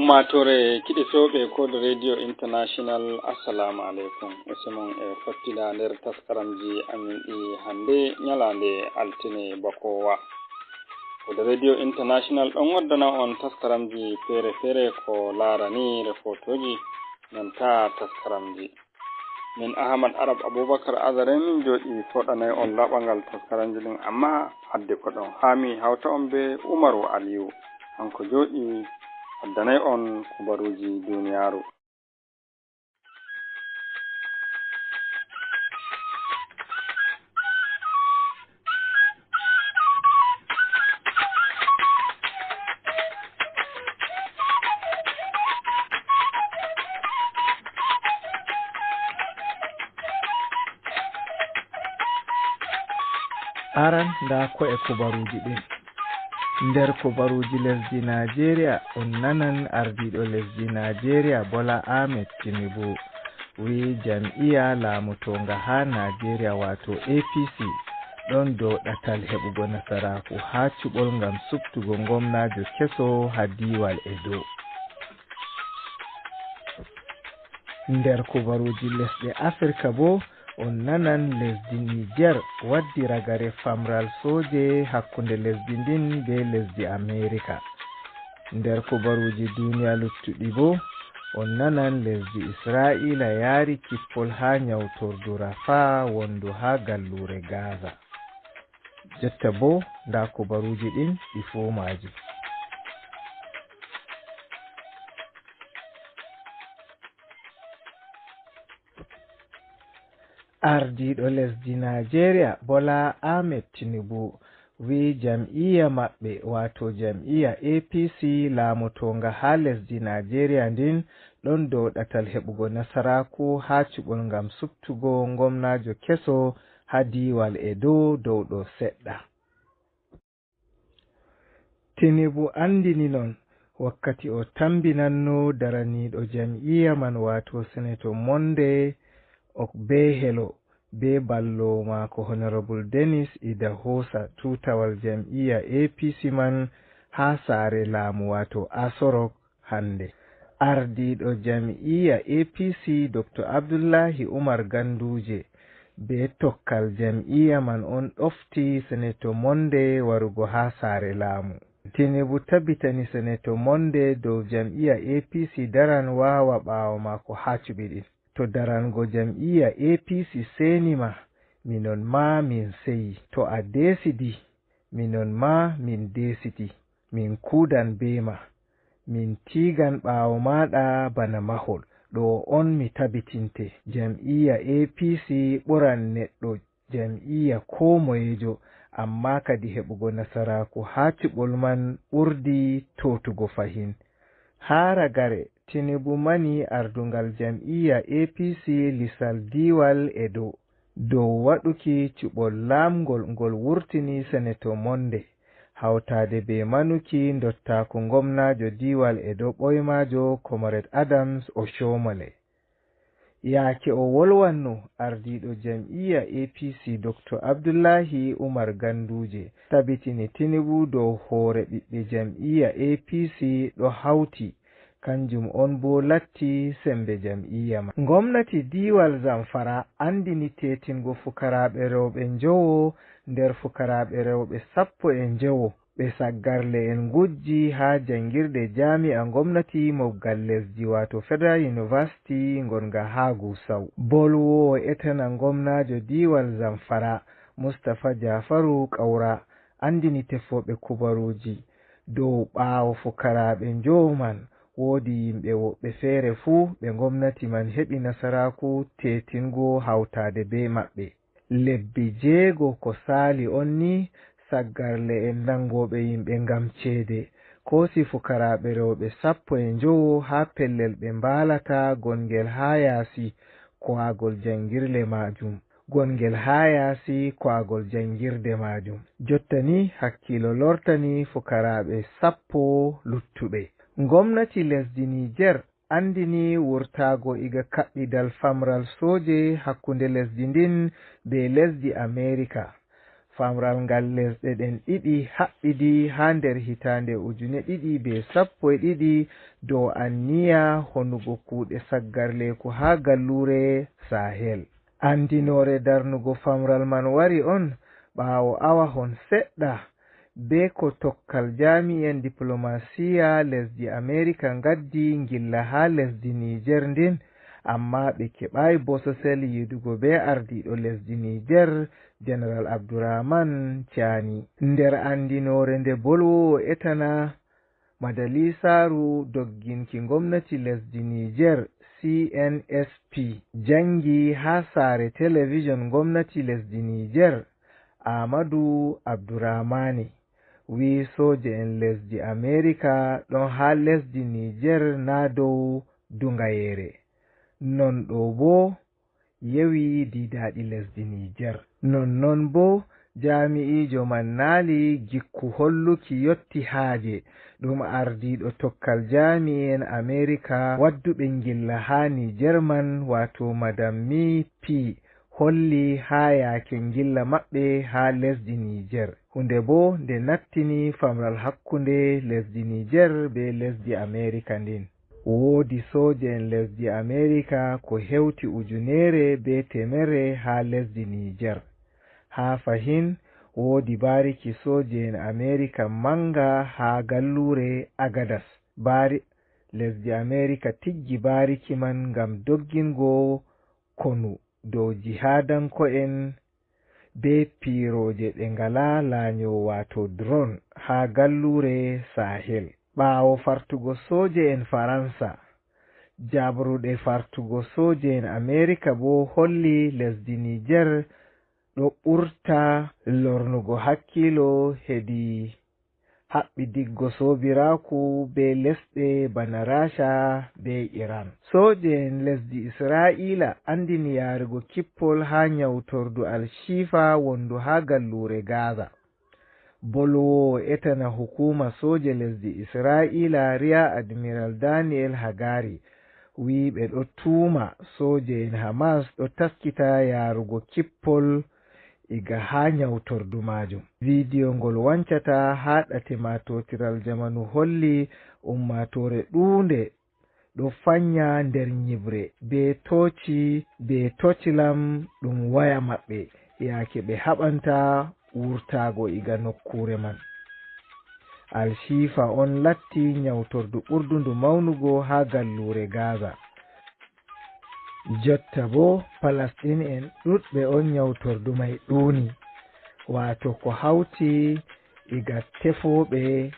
ummatore kiɗitoɓe kod radio international assalamu alaikum esimon e fottila nder taskaramji amin ɗi hande nyalande altine bakowa kod radio international ɗon waddana on taskaramji fere fere ko larani refotoji nanta taskaramji min ahmad arab aboubakar azaren joɗi foɗanay on laɓangal taskaramji ɗin amma hadde ko ɗon hami hawta on be umaru aliyu hanko joɗi addanay on kubaruji duniyaru. aran nda ko e kubaruji ɗin. nder kubaruji lesdi Nigeria on nanan ardiɗo lesdi Nigeria Bola Ahmed Tinubu wi jam'iya laamutonga ha Nigeria wato APC ɗon dow ɗatal heɓugo nasaraku ha cuɓol ngam subtugo gomnajo keso ha diwal Edo. nder kubaruji lesɗe Afrika bo on nanan lesdi Niger waddi ragare famral soje hakkunde lesdi ndin be lesdi America. nder kubaruji duniya luttuɗi bo on nanan lesdi Israila yaari kippol ha nyawtordu Rafa wondu ha gallure Gaza. jotta bo nda kubaruji ɗin ɗi fuu maji. ardiɗo lesdi Nigeria Bola Ahmed Tinubu wi jam'iya maɓɓe wato jam'iya APC laamutonga ha lesdi Nigeria ndin ɗon dow ɗatal heɓugo nasaraku ha cuɓol ngam subtugo gomnajo keso ha diwal Edo dow ɗo seɗɗa. Tinubu andini non wakkati o tambinanno daraniɗo jam'iya man wato Senator Monday Okpebholo be ballo mako Honorable Dennis Idahosa tutawal jam'iya APC man ha sare laamu wato Aso Rock hande. ardiɗo jam'iya APC Dr. Abdullahi Umar Ganduje be tokkal jam'iya man on ɗofti Senator Monday warugo ha sare laamu. Tinubu tabbitani Senator Monday dow jam'iya APC daran wawa ɓawo mako ha cuɓiɗi. to darango jam'iya APC senima minon ma min seyi, to a desidi minon ma min desiti, min kudan bema, min tigan ɓawo maɗa bana mahol. ɗo on mi tabitinte jam'iya APC ɓuran neɗɗo jam'iya ko moyejo, amma kadi heɓugo nasaraku ha cuɓol man ɓurdi totugo fahin. ha ragare Tinubu mani ardungal jam'iya APC lisal diwal Edo dow waɗuki cuɓol laamgol ngol wurtini Senator Monday hawtade be manuki dottaku gomnajo diwal Edo ɓoymajo Comrade Adams Oshomole. yaake o wolwanno ardiɗo jam'iya APC Dr. Abdullahi Umar Ganduje tabitini Tinubu dow hoore ɓiɓɓe jam'iya APC ɗo hawti kanjum on bo latti sembe jam'iya man. Gomnati diwal Zamfara andini tetingo fukaraɓe rewɓe njowo nder fukaraɓe rewɓe 15 ɓe saggarle en gujji ha jangirde jami'a gomnati moggal lesdi wato Federal University gonga ha Gusau. bolwowo etana gomnajo diwal Zamfara Mustapha Jafaru Kaura andini tefoɓe kubaruji dow ɓawo fukaraɓe njowo man woodi yimɓe woɓɓe feere fuu ɓe gomnati man heɓi nasaraku tetingo hawtade be maɓɓe. lebbi 6 ko saali on ni saggarle en nangoɓe yimɓe ngam ceede koosi fukaraɓe rewɓe 15 ha pellel ɓe mbalata gongel ha yaasi koagol jangirle majum. gongel ha yaasi koagol jangirde majum. jotta ni hakkilo lortani fukaraɓe 10 luttuɓe. Gomnati lesdi Niger andini wurtago iga kaɓɓidal famral soje hakkunde lesdi ndin be lesdi America. famral ngal lesɗe ɗen ɗiɗi haɓɓidi ha nder hitande 2012 dow anniya honugo kuuɗe saggarleku ha gallure Sahel. Andinore darnugo famral man wari on ɓaawo awa hon seɗɗa be ko tokkal jami'en diplomasiya lesdi Amerika ngaddi ngilla ha lesdi Niger ndin, amma ɓe keɓai bososel yidugo be ardiɗo lesdi Niger General Abdurrahman Tiani. Nder andinore nde bolwowo etana majalisaru dogginki gomnati lesdi Niger CNSP jangi ha sare television gomnati lesdi Niger, Amadou Abdurrahmani wi soje en lesdi Amerika ɗon ha lesdi Niger na dow dungayere. Non ɗo bo yewi didaɗi lesdi Niger. Non bo jami'ijo man naali gikku holluki yotti haaje ɗum ardiɗo tokkal jami'en Amerika wadduɓe ngilla ha Niger man wato Madam Mi P holli ha yake ngilla maɓɓe ha lesdi Niger. Hunde bo nde nattini famral hakkunde lesdi Niger be lesdi Amerika ndin. Woodi soje en lesdi Amerika ko hewti 100 ha lesdi Niger. Ha fahin woodi bariki soje en Amerika manga ha gallure Agadas. Lesdi Amerika tiggi bariki man ngam doggingo konu dow jihadanko'en be piiroje ɗe ngala laanyo wato drone ha gallure Sahel. Ɓaawo fartugo soje en Faransa, jabruɗe fartugo soje en Amerika bo holli lesdi Niger ɗo ɓurta lornugo hakkilo hedi haɓɓidiggo sobiraku be lesɗe bana Rasha be Iran. Soje en lesdi Isra'ila andini yarugo kippol ha nyautordu Al-Shifa wondu ha gallure Gaza. Bolwowo etana hukuma soje lesdi Isra'ila Rear Admiral Daniel Hagari wi ɓe ɗo tuuma soje en Hamas ɗo taskita yarugo kippol iga ha nyautordu majum. Video ngol wancata ha ɗate matotiral jamanu holli ummatore ɗuunde ɗo fanya nder nyibre be toci be tocilam ɗum waya maɓɓe yake ɓe haɓanta wurtago iga nokkure man. Al-Shifa on latti nyautordu ɓurdundu maunugo ha gallure Gaza. Jotta bo Palestine en ɗuɗɓe on nyautordu mai ɗuni, wato ko hauti iga tefoɓe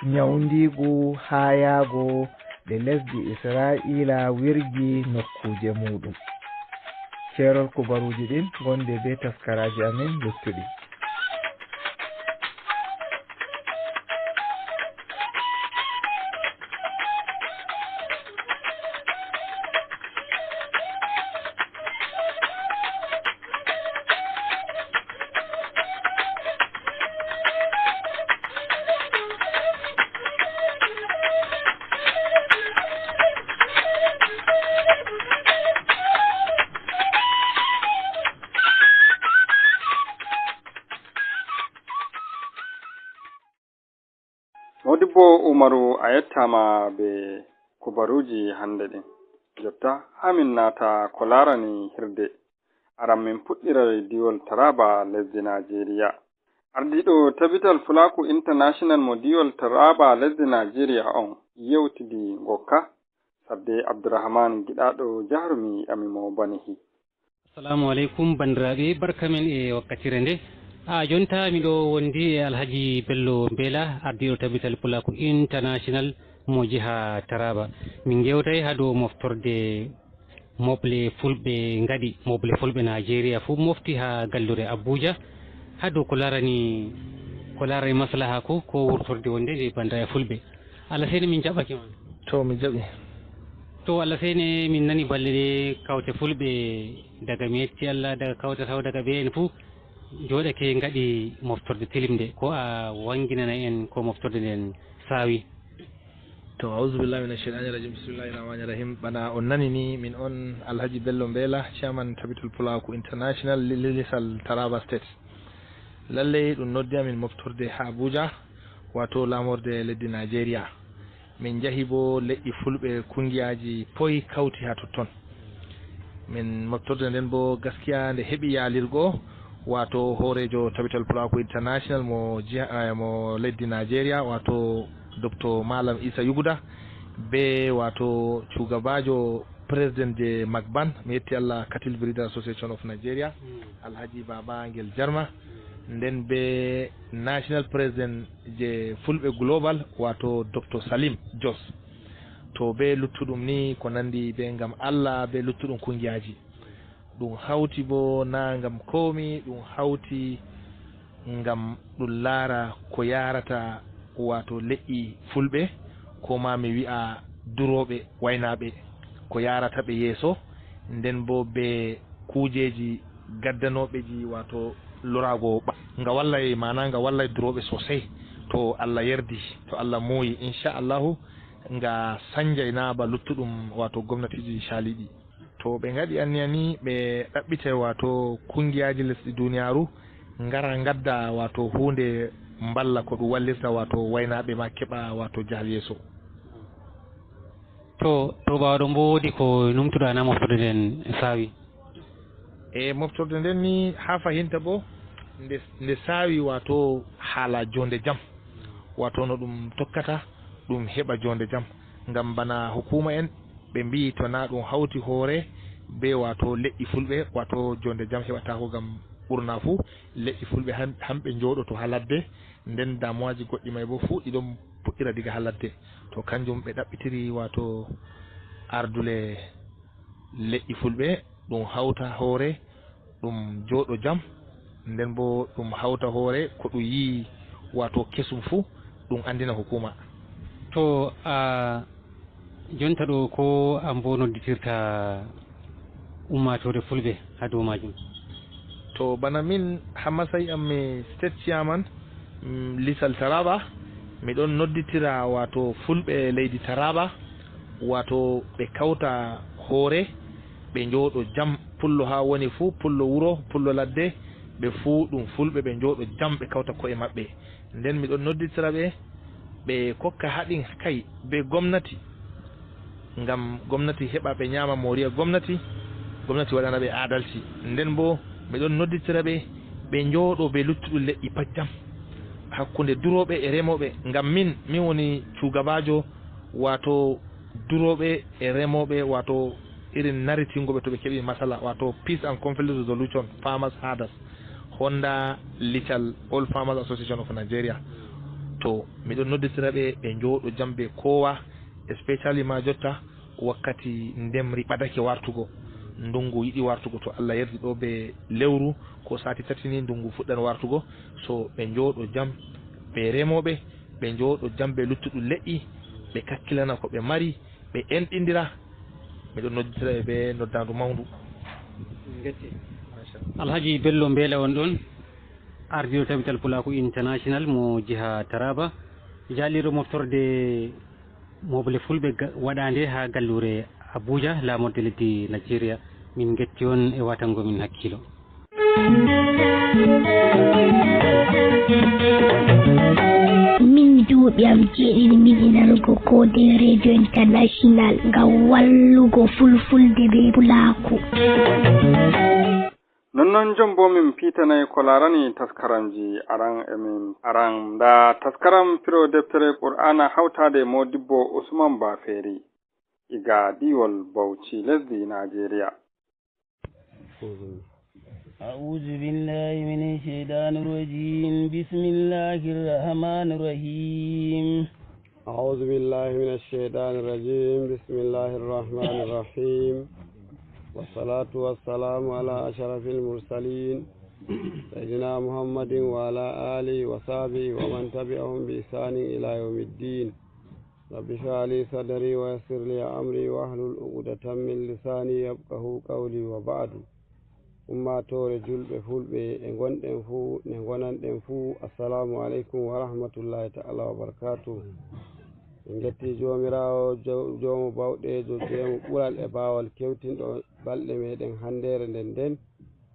nyaundigu ha yago de lesdi Isra'ila wirgi nokkuje muɗum. Kerol kubaruji ɗin gonde be taskaraji amin luttuɗi. Modibbo Umaru a yettama be kubaruji hande ɗin. Jotta hamin nata ko larani hirde. Aran min puɗɗira diwol Taraba lesdi Najeriya. Ardiɗo tabital Fulaku International mo diwol Taraba lesdi Najeriya on yewtidi ngokka sabde Abdurrahman giɗaɗo jahrumi amimo banihi. Assalamu alaikum bandiraɓe, barka men e wakkatire nde. Jonta miɗo wondi e Alhaji Bello Mbela, ardiɗo tabital Fulaku International mo jiha Taraba. Min gewtay ha dow moftorde moble fulɓe ngaɗi moble fulɓe Nigeria fu mofti ha gallure Abuja ha dow ko larani maslaha ko wurtorde wonde nde bandira fulɓe. Allah sene min jaɓake ma. To mi jaɓi. To Allah sene min nani balle ɗe kawte fulɓe daga mi yetti Allah daga kawta taw daga ɓe en fu joɗake ngaɗi moftorde tilimde ko a wanginana en ko moftorde nden sawi. To auzubillahi minash shaitani rajim, bismillahir rahmanir rahim. Bana on nani ni min on Alhaji Bello Mbela, chairman Tabitul Fulaku International Lilisal Taraba State. lallai ɗum noddi amin moftorde ha Abuja wato lamorde leddi Nigeria. Min jahi bo leƴƴi fulɓe kungiyaji poyi kawti ha totton. Min moftorde nden bo gaskiya nde heɓi yalirgo wato horejo tabital Pulaku International mo leddi Nigeria wato Dr. Malam Isa Yuguda be wato shugabajo president je Magban mi yetti Allah Cattle Breeder Association of Nigeria Alhaji Baba Ngel Jarma, nden be national president je fulɓe global wato Dr. Salim Jos, to be luttuɗum ni ko nandi be ngam Allah be luttuɗum kungiyaji. Ɗum hawti bo na ngam komi, ɗum hawti ngam ɗum laara ko yarata wato leƴƴi fulɓe ko ma mi wi'a duroɓe waynaɓe ko yarata ɓe yeeso, nden bo be kujeji gaddanoɓeji wato lorago nga wallay mana nga wallay duroɓe sosai. To Allah yardi, to Allah moyi inchallahu nga sanjayna ba luttuɗum wato gomnatiji shaliɗi. To ɓe gaɗi anniyani ɓe ɗaɓɓite wato kungiyaji lesɗi duniyaru ngara gadda wato hunde mballa ko ɗum wallirta wato waynaɓe ma keɓa wato jahal yeeso. to ɓawaɗo mbo wodi ko numtuɗa moftorde nden sawi? Moftorde nden ni ha fahinta bo nde sawi wato haala jonde jaam, wato no ɗum tokkata ɗum heɓa jonde jaam, ngam bana hukuma en ɓe mbi to na ɗum hawti hoore be wato leƴƴi fulɓe wato jonde jaam heɓatako, ngam ɓurna fuu leƴƴi fulɓe hamɓe jooɗoto ha ladde, nden damuwaji goɗɗi may bo fuu ɗiɗon puɗɗira diga ha ladde. To kanjum ɓe ɗaɓɓitiri wato ardule leƴƴi fulɓe ɗum hawta hoore ɗum jooɗo jaam, nden bo ɗum hawta hoore ko ɗum yi wato kesum fuu ɗum andina hukuma. To jonta ɗo ko ambo nodditirta ummatore fulɓe ha dow majum? To bana min Hammasay am mi state chairman Lisal Taraba, miɗon nodditira wato fulɓe leydi Taraba wato ɓe kawta hoore ɓe jooɗo jaam, pullo ha woni fuu, pullo wuro, pullo ladde, ɓe fuu ɗum fulɓe ɓe jooɗo jaam ɓe kawta koye maɓɓe. Nden miɗon nodditira ɓe kokka haɗin kay be gomnati, ngam gomnati heɓa ɓe ñama moriya gomnati waɗana ɓe adalci. Nden bo miɗon nodditira ɓe jooɗo ɓe luttuɗum leƴƴi pat jaam hakkunde duroɓe e remoɓe, ngam min woni shugabajo wato duroɓe e remoɓe wato irin naritingoɓe to ɓe keɓi masala wato Peace and Conflict Resolution Farmers Herders Honda Lital All Farmers Association of Nigeria. To miɗon nodditira ɓe jooɗo jaam ɓe kowa, especially ma jotta wakkati ndemri ɓadake wartugo, ndungu yiɗi wartugo, to Allah yardi ɗo ɓe lewru ko sati tati ni ndungu fuɗɗan wartugo, so ɓe jooɗo jaam ɓe remoɓe ɓe jooɗo jaam ɓe luttuɗum leƴƴi, ɓe kakkilana ko ɓe mari, ɓe enɗindira. miɗon nodditira ɓe noddandu mawndu. Alhaji Bello Mbela on ɗon ardiɗo tabital Pulaku International mo jiha Taraba, jaaliro moftorde moble fulɓe waɗande ha gallure Abuja lamorde leddi Nigeria. Min getti on e watango min hakkilo. Min duuɓi am jeeɗiɗi miɗi nanugo kode radio international ngam wallugo fulfulde be Pulaku. nonnon jom bo min pitanay ko larani taskaramji aran da taskaram piro deftere qur'ana hawtade modibbo Usman Baferi iga diwol Bauchi lesdi Nigeria. أعوذ بالله من الشيطان الرجيم بسم الله الرحمن الرحيم أعوذ بالله من الشيطان الرجيم بسم الله الرحمن الرحيم والصلاة والسلام على أشرف المرسلين سيدنا محمد وعلى آله وصحبه ومن تبعهم بإحسان إلى يوم الدين. رب اشرح لي صدري ويسر لي أمري واحلل عقدة من لساني يفقهوا قولي. وبعد ummatore julɓe fulɓe e gonɗen fuu ne gonanɗen fuu, assalamu aleykum wa rahmatullahi ta'ala wa barakatuh. en getti jomirawo jomo bawɗejo jemo ɓural e bawal kewtinɗo balɗe meɗen handere nden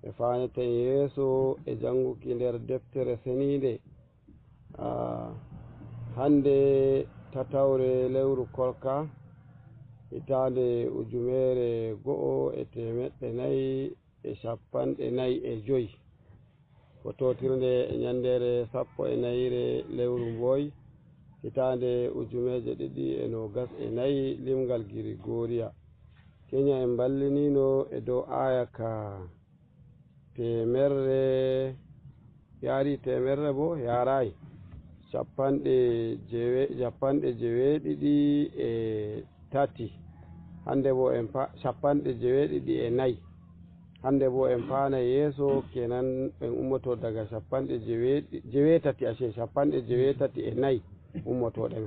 e faneten yeeso e janguki nder deftere senide hande tatawre lewru korka hitande 1445 fototirde e ñandere 14 lewru mboy hitande 2024 limgal Gregoriya. Kenya en ballinino e dow aya ka temerre yaari temerre bo yarayi capanɗe jeweeɗiɗi e tati hande bo en capanɗe jeweeɗiɗi e nayyi hande bo en paana yeeso kenan en ummoto daga capanɗe jeweetati ace capanɗe jeweetati e nayyi ummotoɗen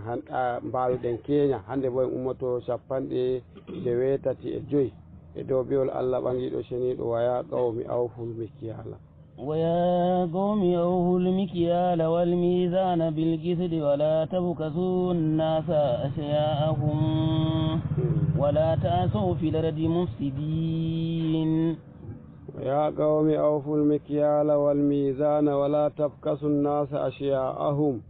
mbawuɗen keña hande bo en ummoto capanɗe jeweetati e joyi e dow ɓiwol Allah ɓangiɗo ceniɗo waya qawmi awful mikyala ويا قوم أوفوا المكيال والميزان بالقسط ولا تبخسوا الناس أشياءهم ولا تعثوا في الأرض مفسدين. يا قوم أوفوا المكيال والميزان ولا تبخسوا الناس أشياءهم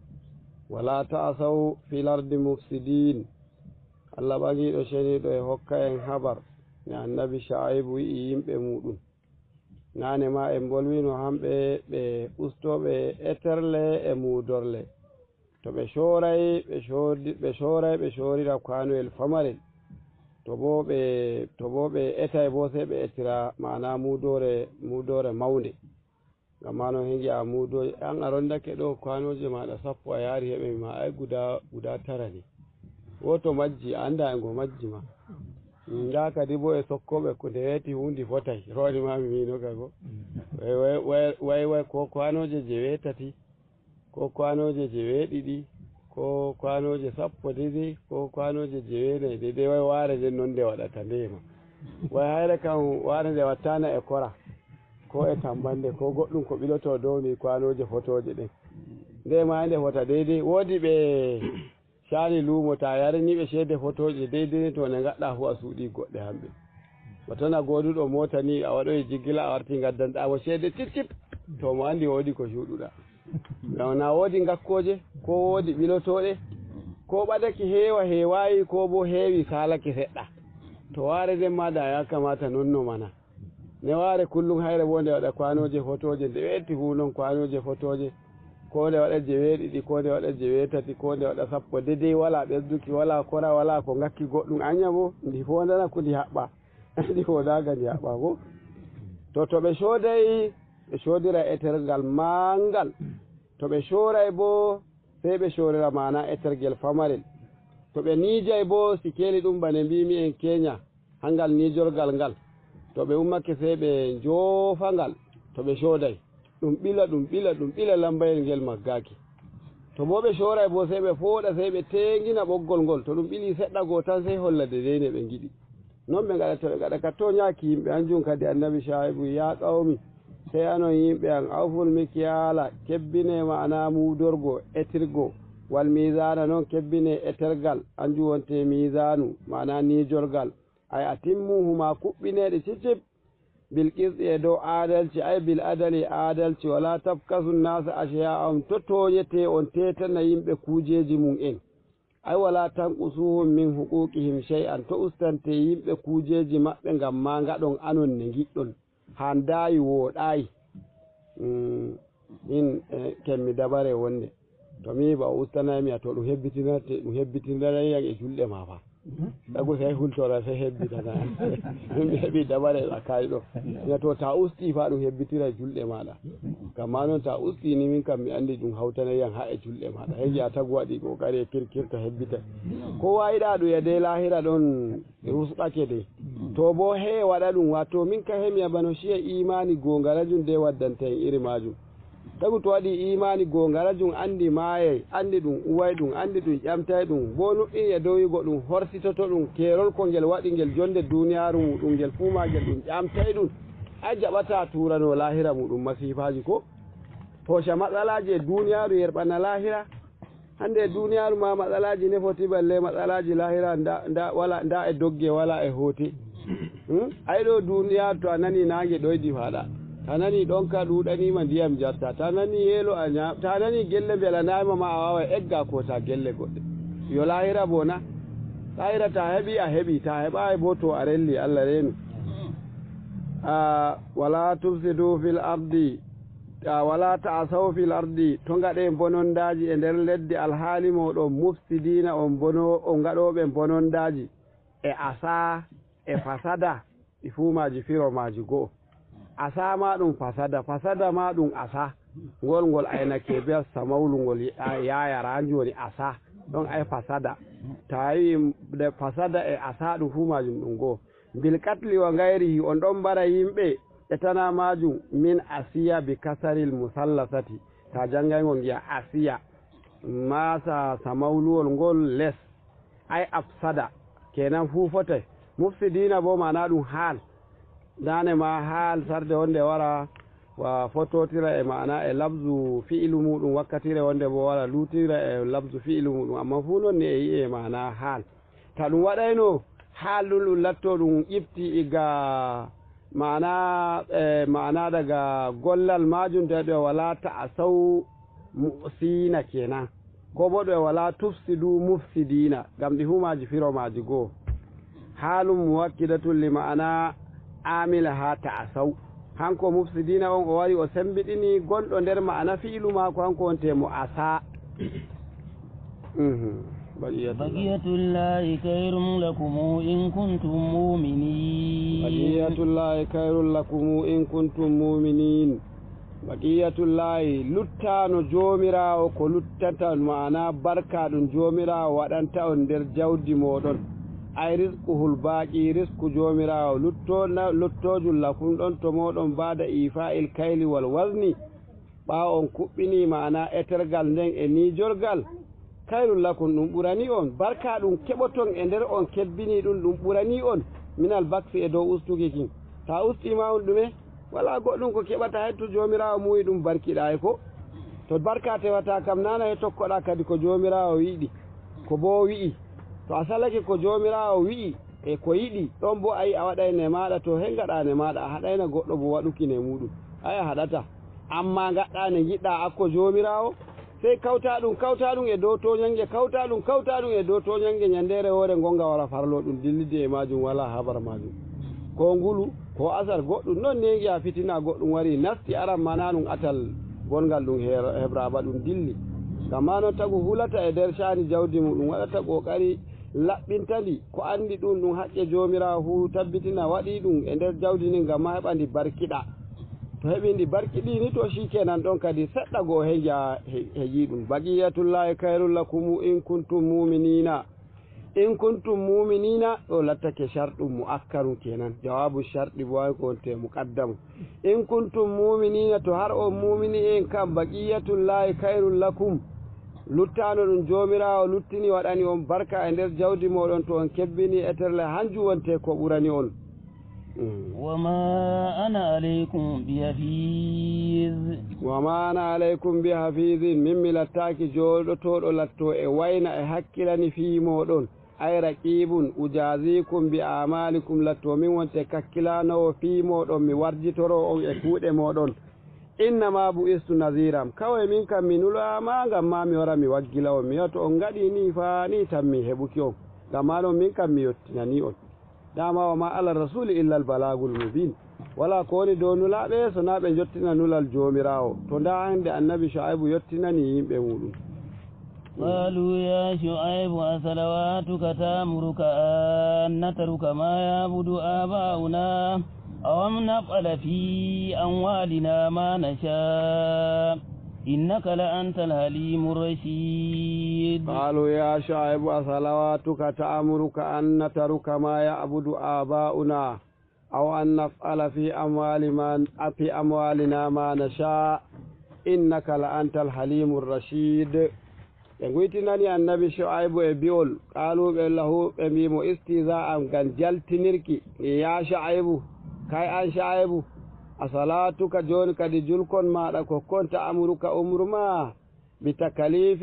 ولا تعثوا في الأرض مفسدين. الله بقي شنيدو هكا en habar ne annabi Shu'aibu yimɓe muɗum nane ma en bolwino hamɓe ɓe ustoɓe eterle e mudorle to ɓe shoray ɓe shorira kwanoyel famarel to bo ɓe etay bo sai ɓe ettira mana mudore mawnde ngam mano hengi a mudoje an a rondake ɗo kwanoje maɗa 10 a yaari heɓe ma ay guda 9 ni woto majji anda e ngo majji ma nda kadi bo e sokkoɓe ko nde weeti hundi fotay rowani mami mino kago way ko kwanoje jeweetati ko kwanoje jeweeɗiɗi ko kwanoje 10 ko kwanoje jeweenayi dede way waare nden noon nde waɗata ndema way hayre kam waare nde wattana e kora ko e tambande ko goɗɗum ko ɓiloto dow mi kwanoje fotoje ɗen ndema nde fota deydey woodi ɓe cani luumo ta yaraniɓe ceede fotoje deydey to ne gaɗɗa fu a suuɗi goɗɗe hamɓe o tana goduɗo mota ni a waɗoye jigila a warti gaddanɗamo ceede tip to mo andi woodi ko cuuɗuɗa ngam na woodi gakkoje ko woodi ɓilotoɗe ko ɓadaki heewayi ko bo heewi salake seɗɗa to waare nden maɗa ya kamata nonno mana ne waare kullum hayre bo nde waɗa kwanoje fotoje nde wetti fu noon kwanoje fotoje ko nde waɗa jeweeɗiɗi ko nde waɗa jeweetati ko nde waɗa 10 dedey wala ɓesduki wala kora wala ko ngakki goɗɗum anya bo ndi fondana ko ndi haɓɓa ndi fodaga ndi haɓɓa ko to ɓe sooday ɓe soodira etergal mangal to ɓe sooray bo sey ɓe soorira mana etergel famarel to ɓe niijay bo si keeli ɗum bane mbimi en Kenya hangal niijorgal ngal to ɓe ummake sey ɓe joofa ngal to ɓe sooday ɗum ɓila lambayel ngel maggaki to bo ɓe sooray bo sey ɓe fooɗa sey ɓe tengina ɓoggol ngol to ɗum ɓili seɗɗa go tan sey hollade deyne ɓe giɗi non ɓe gaɗata ɓe gaɗa ka toñaki yimɓe hanjum kadi annabi Shu'aibu ya qawmi sey anon yimɓe an awful mikyala kebbine ma'ana mudorgo etirgo wal misana noon kebbine etergal hanjum wonte misanu ma'ana nijorgal ay atimmuhuma kuɓɓineɗe cicip bil qisti e dow adalci ay bil adali adalci wala tabkasu nasa ashiya'ahum to toñete on tetana yimɓe kujeji mum en ay wala tanqusuhum min huquqihim shay'an to ustante yimɓe kujeji maɓɓe ngam ma ngaɗon anon ne giɗɗon ha dayi woɗayi min kemmi dabare wonde to mi ba ustanaymi a to ɗum hebbitinanayam e julɗe ma fa ɗagu sey hultora sey hebbitana ɗum heeɓi dabare akari ɗo ina to ta usti fa ɗum hebbitira julɗe maɗa ngam ma noon ta usti ni min kam mi andi ɗum hawtanayam ha e julɗe maɗa heji a tagu waɗi kokari e kirkirta hebbita ko wayiɗa ɗum e de lahira ɗon rusɗake de to bo he waɗa ɗum wato min ka hemiya bano shiya imani gongalajum de waddanta en iri majum tagu to waɗi imani gongalajum andi maaye andi ɗum uway ɗum andi ɗum ƴamtay ɗum bo nuɗɗin e dowigo ɗum horsitoto ɗum kerol ko ngel waɗi ngel jonde duniyaru muɗum ngel fumagel ɗum ƴamtay ɗum a jaɓata turano lahira muɗum masifaji ko hoca matsalaji e duniyaru yerɓana lahira hande e duniyaru ma matsalaji ne foti balle matsalaji lahira nda e dogge wala e hoote ay ɗo duniyaru to a nani nange ɗoydi faɗa tanani ɗon ka ɗuɗanima ndiyam jatta tanani yeelo a ñam tanani gelle belanama ma a wawa egga kota gelle goɗɗe yo lahira bona lahira ta heɓi a heɓi ta heɓayi bo to a relli Allah renu wala tufsidu fil ardi wala ta'asaw fil ardi to gaɗe bonondaji e nder leddi alhaali moɗon mufsidina on gaɗoɓe bonondaji e asa e fasada ɗi fumaji firomaji go'o asa ma ɗum fasada ma ɗum asa ngol aynake be samawlu ngol yayara joni asa ɗon ay fasada ta yi de fasada e asa ɗum fu majum ɗum go'o bil katli wa gayrihi on ɗon mbara yimɓe e tana majum min asiya bi kasaril musallasati ta jangaygol giya asiya masa samawluwol ngol les ay afsada kenan fu fote mufsidina bo mana ɗum haal dane ma haal sarde wonde wara wa fototira e mana e labzu fi'ilu muɗum wakkatire wonde bo wara lutira e labzu fi'ilu muɗum amma fu noon ni e yi e mana haal ta ɗum waɗayno haal ɗum latto ɗum ƴifti iga mana daga gollal majum da ɗo wala ta'asaw mu'sina kenan ko bo ɗo wala tufsidu mufsidina gam ɗi humaji firomaji goo halum muwakkidatun li ma'ana amila ha ta'asaw hanko mufsidina on o wari o sembiɗini gonɗo nder ma'ana fi'ilu mako hanko wonte mo asa baqiyatullahi khairun lakum in kuntum mu'minin baqiyatullahi khairun lakum in kuntum mu'minin baqiyatullahi luttano jomirawo ko luttata ma'ana barka ɗum jomirawo waɗanta on nder jawdi moɗon ay rizquhul baqi risku jomirawo luttojum lakum ɗon to moɗon bada ifa'il kayli wal wazni ɓawo on kuɓɓini ma'ana etergal nden e nijorgal kayrul lakum ɗum ɓurani on barka ɗum keɓoton e nder on kebbini ɗum ɓurani on minal baksi e dow ustuki kin ta ustima on ɗume wala goɗɗum ko keɓata hetto jomirawo muyi ɗum barkiɗa e ko to barka tewata kam nana e tokkoɗa kadi ko jomirawo yiɗi ko bo wi'i to a salake ko jomirawo wi'i e ko yiɗi ɗon bo ayi a waɗayne maɗa to he gaɗane maɗa a haɗayna goɗɗo bo waɗukine muɗum aya haɗata amma gaɗɗane jiɗɗa akko jomirawo sey kawta ɗum e dow toñange kawta ɗum e dow toñange ñandere hoore gonga wara farlo ɗum dillide e majum wala habar majum ko ngulu ko asar goɗɗum noon ne giya fitina goɗɗum wari nasti aran mana ɗum atal gongal ɗum hebraba ɗum dilli gamma noon tagu hulata e nder shani jawdi muɗum waɗata ƙoƙari laɓɓintandi ko andi ɗum haqqe jomirawo fu tabbitina waɗi ɗum e nder jawdi ni gamma heɓa ndi barkiɗa to heɓi ndi barkiɗi ni to shikenan ɗon kadi seɗɗa goo heƴi ɗum baqiyatullahi khairul lakum in kuntum mu'minina ɗo lattake sharɗum mu'akkarum kenan jawabu sharɗi bo way ko wonte muqaddamu in kuntum mu'minina to har on mu'mini en kam baqiyatullahi khairul lakum luttano ɗum jomirawo luttini waɗani on barka e nder jawdi moɗon to on kebbini eterle hanjum wonte ko ɓurani on وما أنا عليكم بحفيظ من lattaki joɗotoɗo latto e wayna e hakkilani fi moɗon ay raqibun ujazikum bi amalikum latto min wonte kakkilanowo fi moɗon mi warjitoro on e kuuɗe moɗon innama bu'istu naziram kawai min kam mi nulama ngam ma mi wara mi waggila on mi wato on gaɗi ni fa ni tan mi heɓuki on ngam ma ɗon min kam mi yottinani on dama wa ma ala rasuli illa al balagul mubin wala ko woni dow nulaɓe so na ɓe jottina nulal jomirawo to nda hande annabi shu'aibu yottinani yimɓe muɗum قالوا يا شعيب أصلواتك تأمرك أن نترك ما يعبد آباؤنا أو نفعل في أموالنا ما نشاء إنك لأنت الحليم الرشيد قالوا يا شعيب أصلواتك تأمرك أن نترك ما يعبد آباؤنا أو أن نفعل في أموالنا ما نشاء إنك لأنت الحليم الرشيد يقولتنني النبي شعيب بيقول قالوا له بميمو استهزاء كان جلتنركي يا شعيب كاي أن شعيب أصلاتك جون كدي جلكون ما لك كنت أمرك أمر ما بتكاليف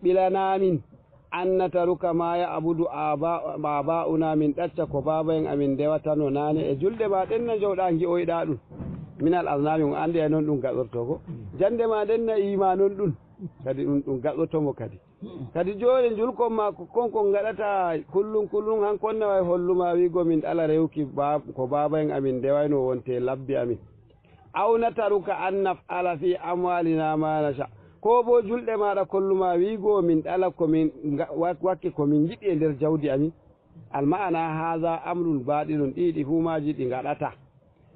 بلنامين أن نترك ما يعبد آباؤنا من تتك بابين أمين دواتانو ناني جلد باتن جودان جي أويدادو min al aznami andi e noon ɗum gaɗorto ko jande ma nden nayi ma noon ɗum kadi ɗum gaɗotomo kadi joni julkon ma konko gaɗata kullum han konne way holluma wigo min ɗala rewki ko baba en amin ndewayno wonte labbi amin aw nataruka an naf'ala fi amwalina ma nasha ko bo julɗe maɗa kolluma wigo min ɗala komin wakke komin jiɗi e nder jawdi amin alma'ana haha amrun baɗilun ɗiɗi fumaji ɗi gaɗata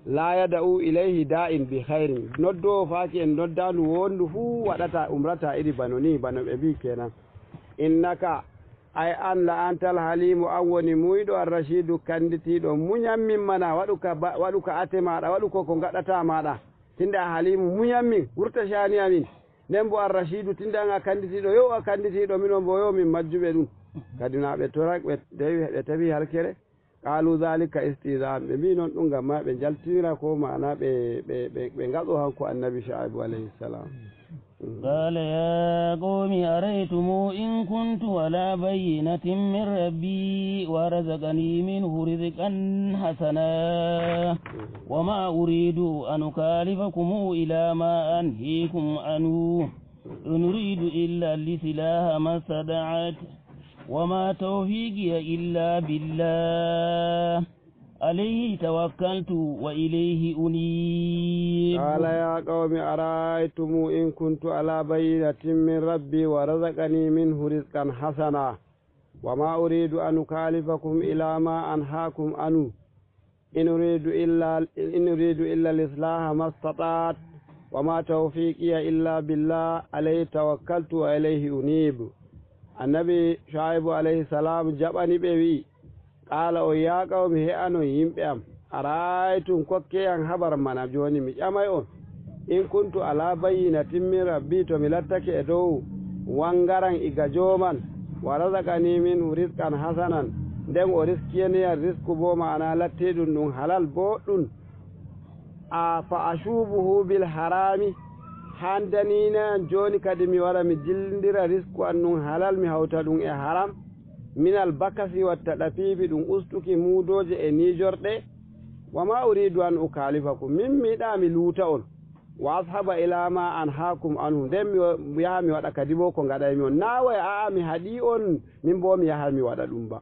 la yada'u ilayhi da'in bi khairin noddo faaki en noddandu wondu fuu waɗata umrata iri bano ɓe bi kenan innaka ay an la antal halimu an woni muyɗo arrashidu kanditiɗo muñammin mana waɗu ka ate maɗa waɗu ko gaɗata maɗa tinde a halimu muñammin wurta shani amin nden bo arrashidu tinde an a kanditiɗo yo a kanditiɗo minon bo yo min majjuɓe ɗum kadi na ɓe torak ɓe tawi halkere qalu zalika istizan ɓe mbi noon ɗum ngam ma ɓe jaltira ko mana ɓe gaɗo hanko annabi Shu'aibu alayhi salam قال يا قوم أريتم إن كنت على بينة من ربي ورزقني منه رزقا حسنا وما أريد أن أكالفكم إلى ما أنهيكم عنه إن أريد إلا الإصلاح ما استطعت وما توفيقي إلا بالله عليه توكلت وإليه أنيب قال يا قوم أرأيتم إن كنت على بينة من ربي ورزقني منه رزقا حسنا وما أريد أن أكالفكم إلى ما أنهاكم عنه إن أريد إلا الإصلاح ما استطعت وما توفيقي إلا بالله عليه توكلت وإليه أنيب النبي شعيب عليه السلام جبني بي قال يا قوم هئنو يمɓe am araytum kokke an habar mana joni mi ƴamay on in kuntu ala bayyinatin min rabbi to mi lattake e dow wangaran iga joman wa razaqani min rizqan hasanan nden o riskiyaniya risku bo mana latteɗum ɗum halal boɗɗum a fa ashubuhu bil harami handanina joni kadi mi wara mi jillidira risku an ɗum halal mi hawta ɗum e haram minal bakasi watta ɗafiɓi ɗum ustuki muudoje e nijorɗe wama uridu an ukalifakum min miɗa mi luuta on wa ashaba ila ma anhakum anhu nden mi yaha mi waɗa kadi bo ko gaɗaymi on naway aa mi haɗi on min bo mi yaha mi waɗa ɗum ba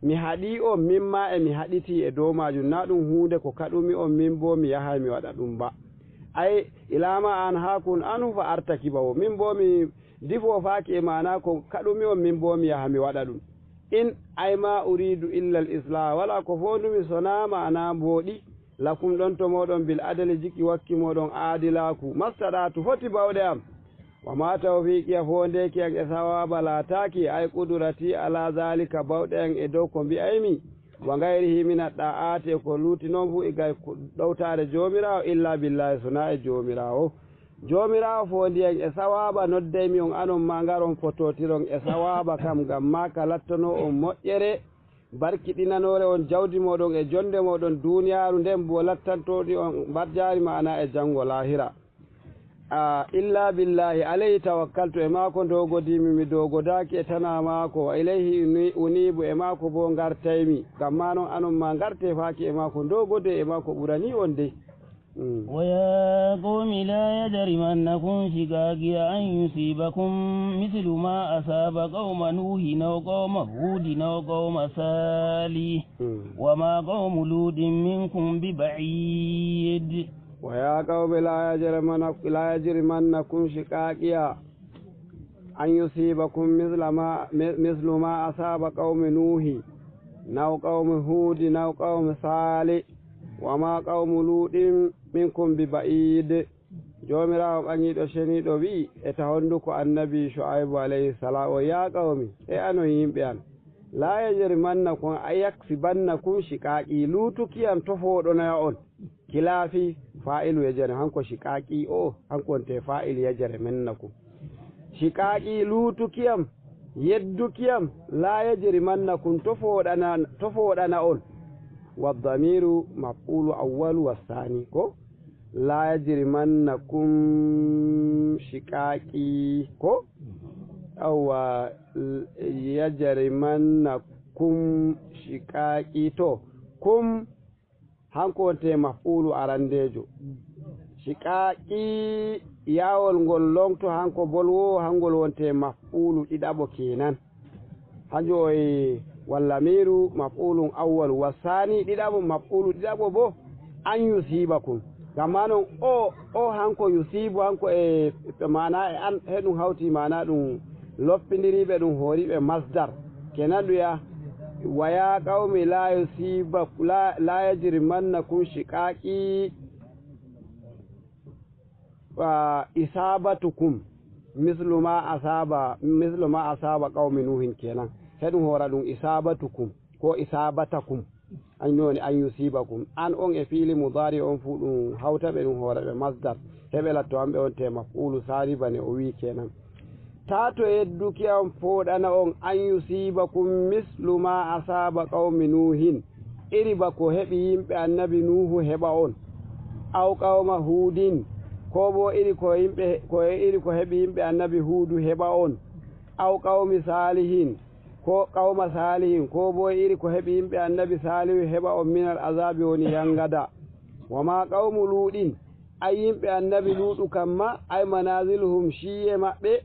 mi haɗi on min ma e mi haɗiti e dow majum na ɗum hunde ko kaɗumi on min bo mi yaha mi waɗa ɗum ba ay ila ma anhakum anhu fa artakibawo min bo mi difo faaki e mana ko kaɗumi on min bo mi yaha mi waɗa ɗum in ayma uridu illa al islah wala ko fondumi sona mana mbooɗi lakum ɗon to moɗon bil adali jikki wakki moɗon aadilaku mastaɗatu foti bawɗe am wa ma tawfiqiya fondeki an e sawaba lataki ay qudrati ala zalika bawɗe an e dow ko mbi'aymi wa gayrihi min ɗa'ati ko luuti noon fu igay ɗowtare jomirawo illa billahi sona e jomirawo jomirawo fondiyen e sawaba noddeymi on anon ma garon fototiron e sawaba kam gam ma ka lattano on moƴƴere barkiɗinanore on jawdi moɗon e jonde moɗon duniyaru nden bo lattantoɗi on barjari mana e janggo lahira illa billahi alayhi tawakkaltu e mako dogodimi mi dogodaki e tana mako wa ilayhi unibu e mako bo gartaymi gam ma noon anon ma garte faki e mako dogode e mako ɓurani on dey ويا قوم لا يجرمنكم شقاقي أن يصيبكم مثل ما أصاب قوم نوح أو قوم هود أو قوم صالح وما قوم لوط منكم ببعيد ويا قوم لا يجرمنكم شقاقي أن يصيبكم مثل ما أصاب قوم نوح أو قوم هود أو قوم صالح wama qawmu luɗin minkum bi ba'id jomirawo ɓañiɗo ceniɗo wi e tahonduko annabi Shu'aibu alayhi salam o ya qawmi e anon yimɓe an la yajrimannakum ayaksibannakum shiqaqi lutukiyam tofoɗonoya on kilafi fa'ilu yajare hanko shiqaqi o hankonte fa'il yajare mennakum shiqaqi lutukiyam yeddukiyam la yajrimannakum tofoɗana on والضمير مفعول أول والثاني كو لا يجرمنكم شقاقي كو أو يجرمنكم شقاقي تو كم hanko wonte maf'ulu arandejo shiqaqi yawol ngol longto hanko bolwo hangol wonte maf'ulu ɗiɗaɓo kenan hanjo e wallamiru maf'ulun awwal wasani ɗiɗaɓo maf'ulu ɗiɗaɓo bo an yusibakum gamma non o hanko yusibu hanko e mana e an heɗum hawti mana ɗum loppidiriɓe ɗum horiɓe masdar kenan ɗuya waya qawmi la yusiba la yajrimannakum shiqaqi isabatukum mislu ma asaba qawmi nuhin kenan heɗum hora ɗum isabatukum ko isabatakum an noni an yusibakum an on e fiili mudari on fu ɗum hawtaɓe ɗum horaɓe masdar heɓe latto hamɓe on te maf'ulu sari bane o wi kenan tato yedduki on foɗana on an yusibakum mislu ma asaba qawmi nuhin iri bako heɓi yimɓe annabi nuhu heɓa on aw qawma hudin ko bo iri ko heɓi yimɓe annabi hudu heɓa on aw qawmi salihin ko qawma salihin ko bo iri ko heɓi yimɓe annabi salihu heɓa on minal azabi woni yangada wama qawmu luɗin ay yimɓe annabi luɗu kamma ay manaziluhum shiye maɓɓe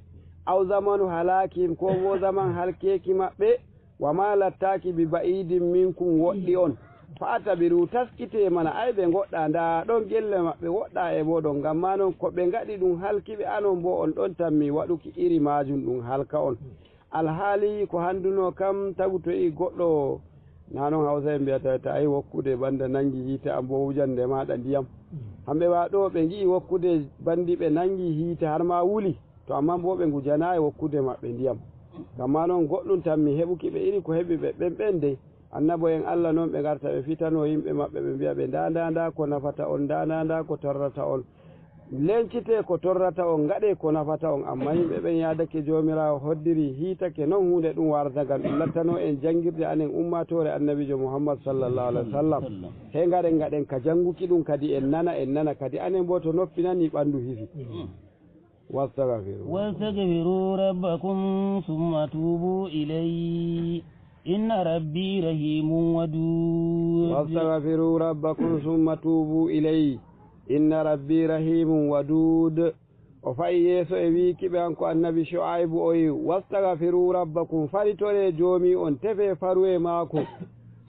aw zamanu halakihim ko bo zaman halkeki maɓɓe wama lattaki bi ba'idin minkum woɗɗi on fa'tabiru taskite mana ay ɓe goɗɗa nda ɗon gelle maɓɓe woɗɗa e moɗon ngamma non ko ɓe gaɗi ɗum halkiɓe anon bo on ɗon tammi waɗuki iri majum ɗum halka on alhaali ko handuno kam tagu to i goɗɗo nanon hawsa en mbiyata ta ayi wokkude banda nangi hiite am bo wujande maɗa ndiyam hamɓe wa ɗo ɓe gi'i wokkude bandi ɓe nangi hiite har ma wuli to amma bo ɓe gujanayi wokkude maɓɓe ndiyam gamma noon goɗɗum tan mi heɓuki ɓe iri ko heɓi ɓe ɓen dey annabo en Allah noon ɓe garta ɓe fitano yimɓe maɓɓe ɓe mbiya ɓe nda ko nafata on nda ko torrata on lencite ko torrata on gaɗe ko nafata on amma yimɓe ɓen yadake jomirawo hoddiri hiitake noon hunde ɗum warata gam ɗum lattano en jangirde anen ummatore annabijo Muhammad sallallahu alaihi wasallam he gaɗen ka janguki ɗum kadi en nana kadi anen bo to noppi nani ɓandu hifi واستغفروا ربكم ثم توبوا إليه إن ربي رحيم ودود واستغفروا ربكم ثم توبوا إليه إن ربي رحيم ودود وفاي يسو ويكي بانكو النبي شعيب أي واستغفروا ربكم فريتوري جومي أن تفي فروي ماكو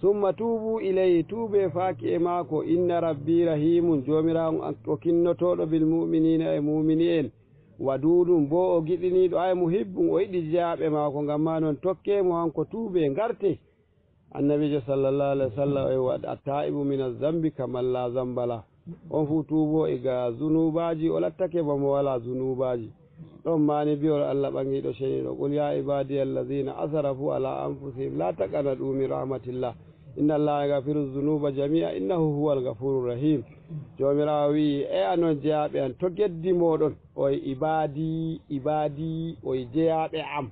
ثم توبوا إليه توبي فاكي ماكو إن ربي رحيم جومي رام وكنتو بالمؤمنين أي مؤمنين wadudum bo o giɗiniɗo ay muhibbum o yiɗi jaaɓe maako ngam ma noon tokkemo hanko tuube ngarte annabijo sallallahu alaihi wasallam e waɗ attaibu min azambi kaman la zambala on fu tuubo iga zunubaji o lattake bamo wala zunubaji ɗon mani biyol Allah ɓangiɗo ceniɗo qul ya ibadi allazina asrafu ala anfusihim la taqnatu min rahmatillah inna allaha yaghfiru dhunuba jami'a innahu huwal ghafurur rahim jomirawo wi e anon jeyaɓe an to geddi moɗon oye ibadi oye jeyaɓe am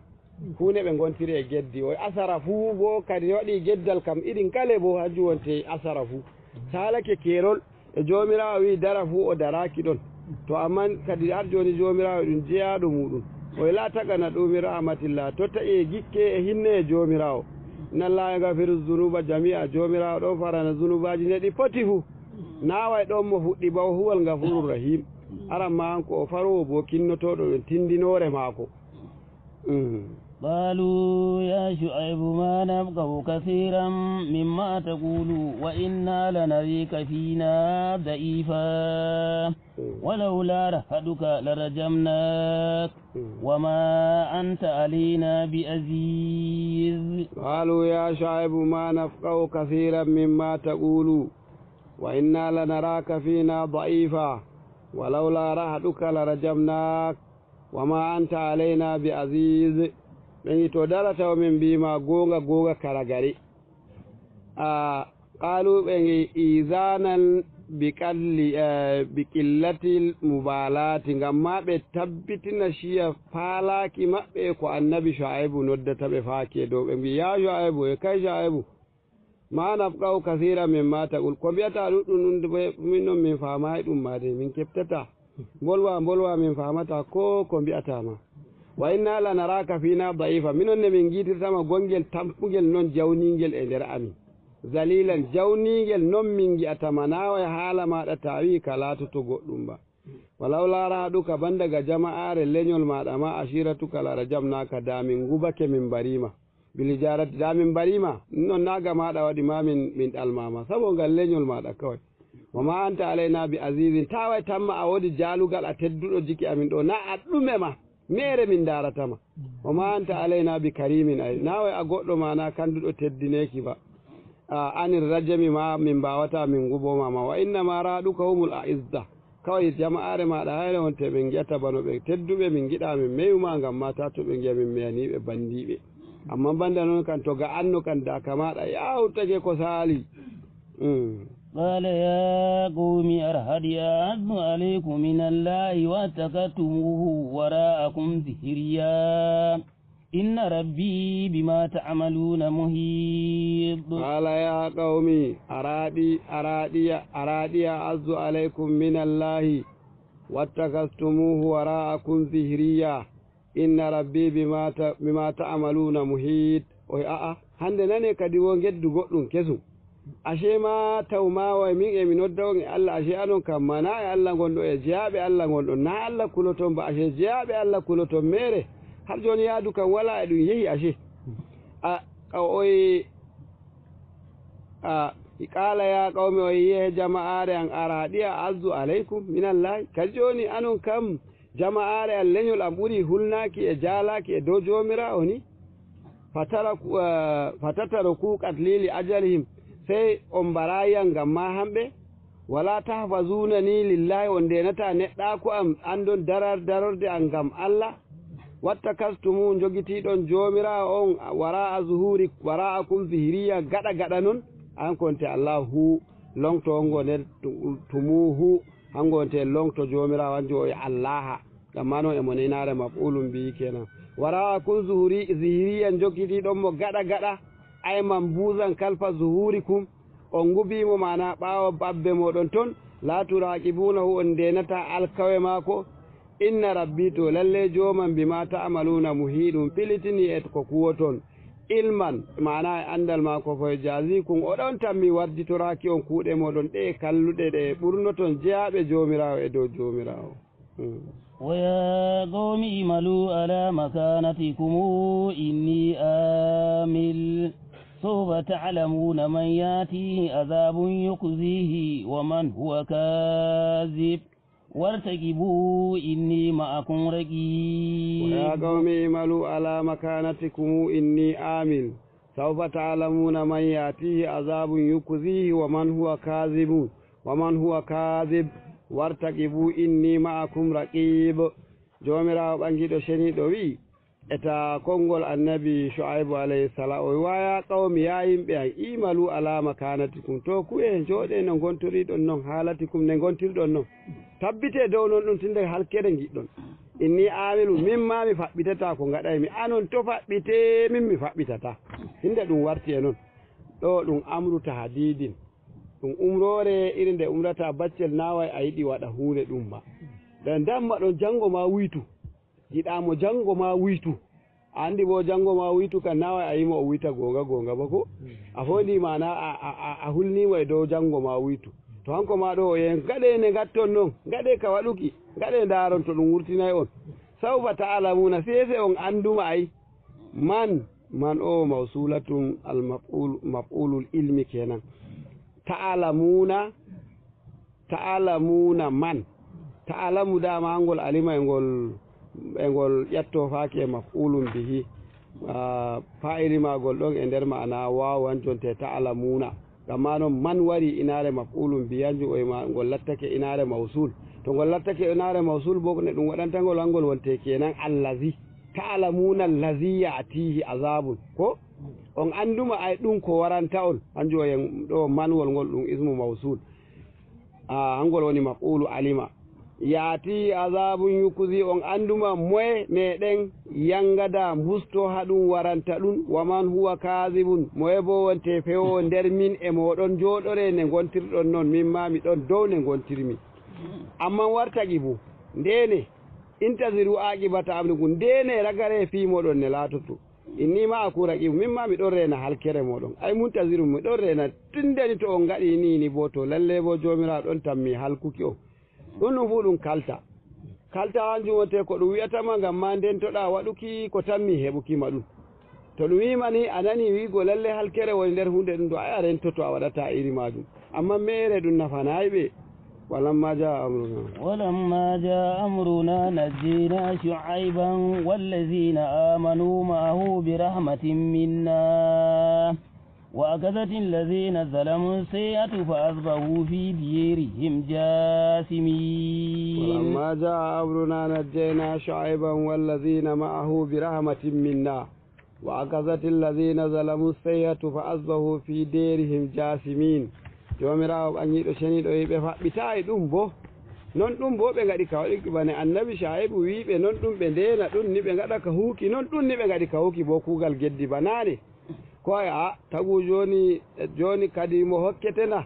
hunde ɓe gontiri e geddi oye asara fuu bo kadi waɗi geddal kam iɗin kale bo hanjum wonte asara fuu salake kerol e jomirawo wi dara fuu o daraki ɗon to amman kadi har joni jomirawo ɗum jeyaɗo muɗum oye la tagana ɗumi rahmatillah to taƴi gikke e hinne e jomirawo innallaha yaghfiru dhunuba jami'a jomirawo ɗon farana zunubaji neɗi poti fuu naway ɗon mo fuɗɗi ba o huwal gafurur rahim aran ma hanko o farowo bo kinnotoɗo ɗon tindinore maako قالوا يا شعيب ما نفقه كثيرا مما تقول وإنا لنريك فينا ضعيفا ولولا رهدك لرجمناك وما أنت علينا بعزيز قالوا يا شعيب ما نفقه كثيرا مما تقول وإنا لنراك فينا ضعيفا ولولا رهدك لرجمناك وما أنت علينا بعزيز من تدرت ومن بما غوغا كرغري قالوا بين إيذانا بقلة المبالاة غما بتبتنا شيء فالاكي مبه كو النبي شعيب نودتا بفاكي دو يا شعيب كاي شعيب ما نفقه كثيرا مما تقول كو بيتا دون من فاما دum made min keftata bolwa min famata ko bi'ata ma wa inna la naraka fina da'ifa minon ne min gitirtama gongel tampugel non jawningel e nder ami zalilan jawningel non min gi'atama nawa haala maɗa tawi ka latoto goɗɗum ba walaw laraɗuka bandaga jama'are leñol maɗa ma ashiratuka lara jamnaka da min gubake min barima bilijarati da min barima non naga maɗa waɗi ma min ɗalmama sabo ngal leñol maɗa kawai wama anta alayna bi azizin tawa tamma a wodi jalugal a tedduɗo jiki amin ɗo na a ɗume ma mere min daratama wama anta alayna bi karimin ay nawa a goɗɗo mana kanduɗo teddineki ba anir rajami ma min mbawata min gubomama wa innama raɗuka humul aizza kawai jama'are maɗa hayre wonte ɓe giyata bano ɓe tedduɓe min giɗa min meyuma ngam mata to ɓe giya min meyaniɓe bandiɓe amma banda noon kan to ga anno kan daka maɗa yawtake ko saali قال يا قوم أرهدي أعز عليكم من الله واتخذتموه وراءكم ظهريا إن ربي بما تعملون محيط قال يا قوم أرادي أعز عليكم من الله واتخذتموه وراءكم ظهريا إن ربي بما تعملون محيط hande nane kadi wo geddu goɗɗum kesum ashe ma tawma wa min e mi nodda on Allah ashe anon kam mana e Allah gondo e jaabe Allah gondo na Allah kuloton ba ashe jaabe Allah kuloton mere har joni yaadu kam wala e ɗum yehi ashe qala ya qawmi o yihe jama'are an araɗi a azzu aleykum minallahi kadi joni anon kam jama'are an leñol am ɓuri hulnaki e jaalaki e dow jomira o ni fatataraku qatlili ajalihim sai on mbarayan ngam ma hamɓe wala tahfazuna ni lillahi on ndenata neɗɗa ko am andon darorde an ngam Allah watta kastumu jogitiɗon jomira on wara'akum zihiriya gaɗa non an konte Allahu longto ongo nder tumuhu hangonte longto jomira wanjo o Allah ngam ma non e monenare maf'ulum bi kenan wara'akum zihiriyan jogitiɗon mo gaɗa ay mambuzan kalfa zuhurikum on gubimo mana ɓawo babbe moɗon ton la turaqibunahu on ndenata alkawe mako inna rabbi to lalle joman bima ta'maluna muhidum pilitini et ko kuwoton ilman mana andal mako fo jazikum oɗon tammi warditoraki on kuuɗe moɗon ɗe kalluɗe ɗe ɓurnoton jeyaɓe jomirawo e dow jomirawo ويا قوم اعملوا على مكانتكم إني آمل سوف تعلمون من ياتيه عذاب يخزيه ومن هو كاذب وارتقبوا إني معكم رقيب ويا قوم اعملوا على مكانتكم إني آمل سوف تعلمون من ياتيه عذاب يخزيه ومن هو كاذب wartaqibu inni ma'akum raqib jomirawo ɓangiɗo sheniɗo wi eta konngol annabi shu'aibu alayhi salam o waya qawmi ya yimɓe an imalu ala makanatikum to kuye jooɗe no gontoriɗon noon haalatikum ne gontirɗon noon tabbite dow noon ɗum tinde halkere giɗɗon inni amilu min ma mi faɓɓitata ko gaɗaymi anon to faɓɓite min mi faɓɓitata hinde ɗum warti e noon ɗo ɗum amru tahdidin ɗum umrore irin nde umrata baccel naway a yiɗi waɗa hunde ɗum ma nden damma ɗon jango ma wuytu yiɗamo jango ma wuytu a andi bo jango ma wuytu kan naway a yima o wuyta gonga bako a fondi mana a hulnimo e dow jango ma wuytu to hanko ma ɗo yen gaɗe ne gatton noon gaɗe ka waɗuki gaɗe daron to ɗum wurtinayi on sawfa ta'lamuna sese on anduma ay man o mawsulatun al maf'ulul ilmi kenan ta'lamuna man ta'lamu dama ngol alima e ngol ƴetto faake maf'ulun bihi fa'ili magol ɗon e nder ma'ana wawan jonte ta'lamuna gamma noon man wari inare maf'ulun biyanju o ngol lattake inare mawsul to ngol lattake inare mawsul bo ne ɗum waɗantangol angol wonte kenan allazi ta'lamuna allazi ya'tihi azabun ko on anduma ay ɗum ko waranta on hanjo en ɗo manwol ngol ɗum ismu mawsul hangol woni maf'ulu alima yaati azabun yukuzi on anduma moye meɗen yangada busto haɗum waranta ɗum waman huwa kazibun moye bo wonte fewo nder min e moɗon joɗore ne gontirɗon noon min ma miɗon dow ne gontirmi amma wartaki bo ndene intaziru aqibata amrikum ndene ragare fi moɗon ne latoto inni ma aku raqib min ma mi ɗon rena halkere moɗon ay muntaziru mi ɗon rena tundeni to on gaɗi ni bo to lalle bo jomiraɗo ɗon tammi halkuki o ɗum ɗum fu ɗum kalta hanjum wonte ko ɗum wiyatama ngam ma ndentoɗa waɗuki ko tammi heɓukima ɗum to ɗum wima ni a nani wigo lalle halkere woni nder hunde ɗum ɗo ay a rentoto a waɗata iri majum amma mere ɗum nafanayi ɓe ولما جاء أمرنا نجينا شعيبا والذين آمنوا معه برحمة منا وأخذت الذين ظلموا السيئة فأصبحوا في ديرهم جاثمين ولما جاء أمرنا نجينا شعيبا والذين معه برحمة منا وأخذت الذين ظلموا السيئة فأصبحوا في ديرهم جاثمين jomirawo ɓangiɗo ceniɗo yiɓe faɓɓitayi ɗum bo non ɗum bo ɓe gaɗi ka waɗi bane annabi Shaibu wiɓe non ɗum ɓe ndena ɗum ni ɓe gaɗa ka huuki non ɗum ni ɓe gaɗi ka huuki bo kugal geddi banane ko a tagu joni kadi mo hokketena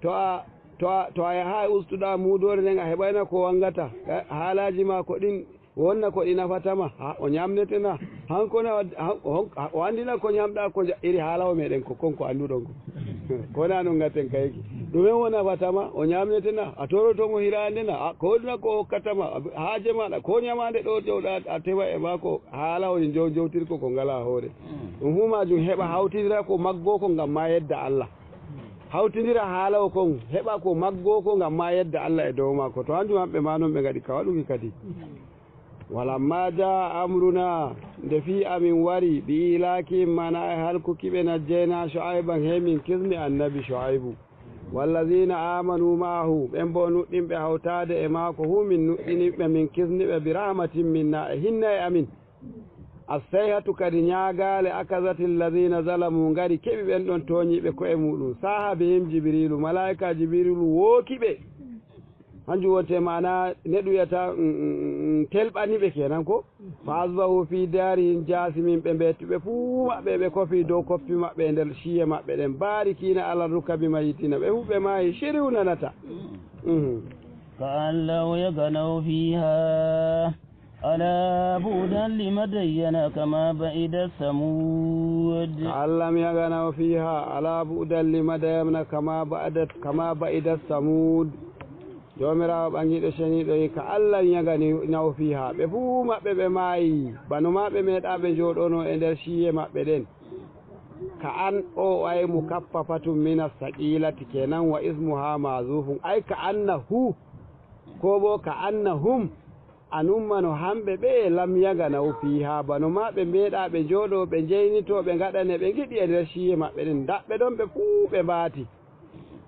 to a yaha ustuɗa mudore nden a heɓayna ko wangata haalaji ma ko ɗin wonna ko ɗi nafatama o ñamnetena hankona o andina ko ñamɗa ko iri haalawo meɗen ko konko anduɗon ko kona ɗum gatten kayki ɗumen wona fatama o ñamnetena a torotomo hirandena ko ɗuna ko hokkatama haaje maɗa ko ñamande ɗo jowɗa a tewa e mako haala woni jowtirko ko ngala hoore ɗum fu majum heɓa hawtidira ko maggo ko ngam ma yedda Allah hawtidira haala o kon heɓa ko maggo ko ngam ma yedda Allah e dow mako to hanjum hamɓe ma noon ɓe gaɗi ka waɗuki kadi walamma jaa amruna nde fi amin wari bi ilaki mana e halkuki ɓe najjeyna Shu'ayban he min kismi annabi Shu'aybu wallazina amanu maahu ɓen bo nuɗɗinɓe hawtade e maako hu min nuɗɗiniɓe min kisniɓe bi rahmatin minna e hinna e amin assayhatu kadi ñaagale akazati allazina zalamu ngari keɓi ɓen ɗon tooñiɓe koye muɗum saha bihim jibrilu malaika jibrilu wookiɓe hanjum wonte mana neɗɗuyata telɓaniɓe kenan ko fa asbahu fi darihim jasimin ɓe mbettuɓe fuu maɓɓe ɓe kofi dow koppi maɓɓe e nder ciye maɓɓe ɗen barikina ala rukabi mayitina ɓe fu ɓe maayi shiriw nanata كأن لو يغنوا فيها ألا بعدا لمدين كما بعد الثمود كأن لم يغنوا فيها ألا بعدا لمدين كما بعد الثمود jomirawo ɓangiɗo ceniɗo yi ka Allah ñagani naw fiha ɓe fuu maɓɓe ɓe maayi bano maɓe meeɗaɓe jooɗono e nder ciye maɓɓe ɗen ka an o ay mukaffafatun mina saqilati kenan wa ismuha mazufun ay ka anna hu ko bo ka anna hum anummano hamɓe ɓe lam yaganaw fiha bano maɓe meeɗaɓe jooɗo ɓe jeynito ɓe gaɗane ɓe giɗi e nder ciye maɓɓe ɗen daɓɓe ɗon ɓe fuu ɓe mbaati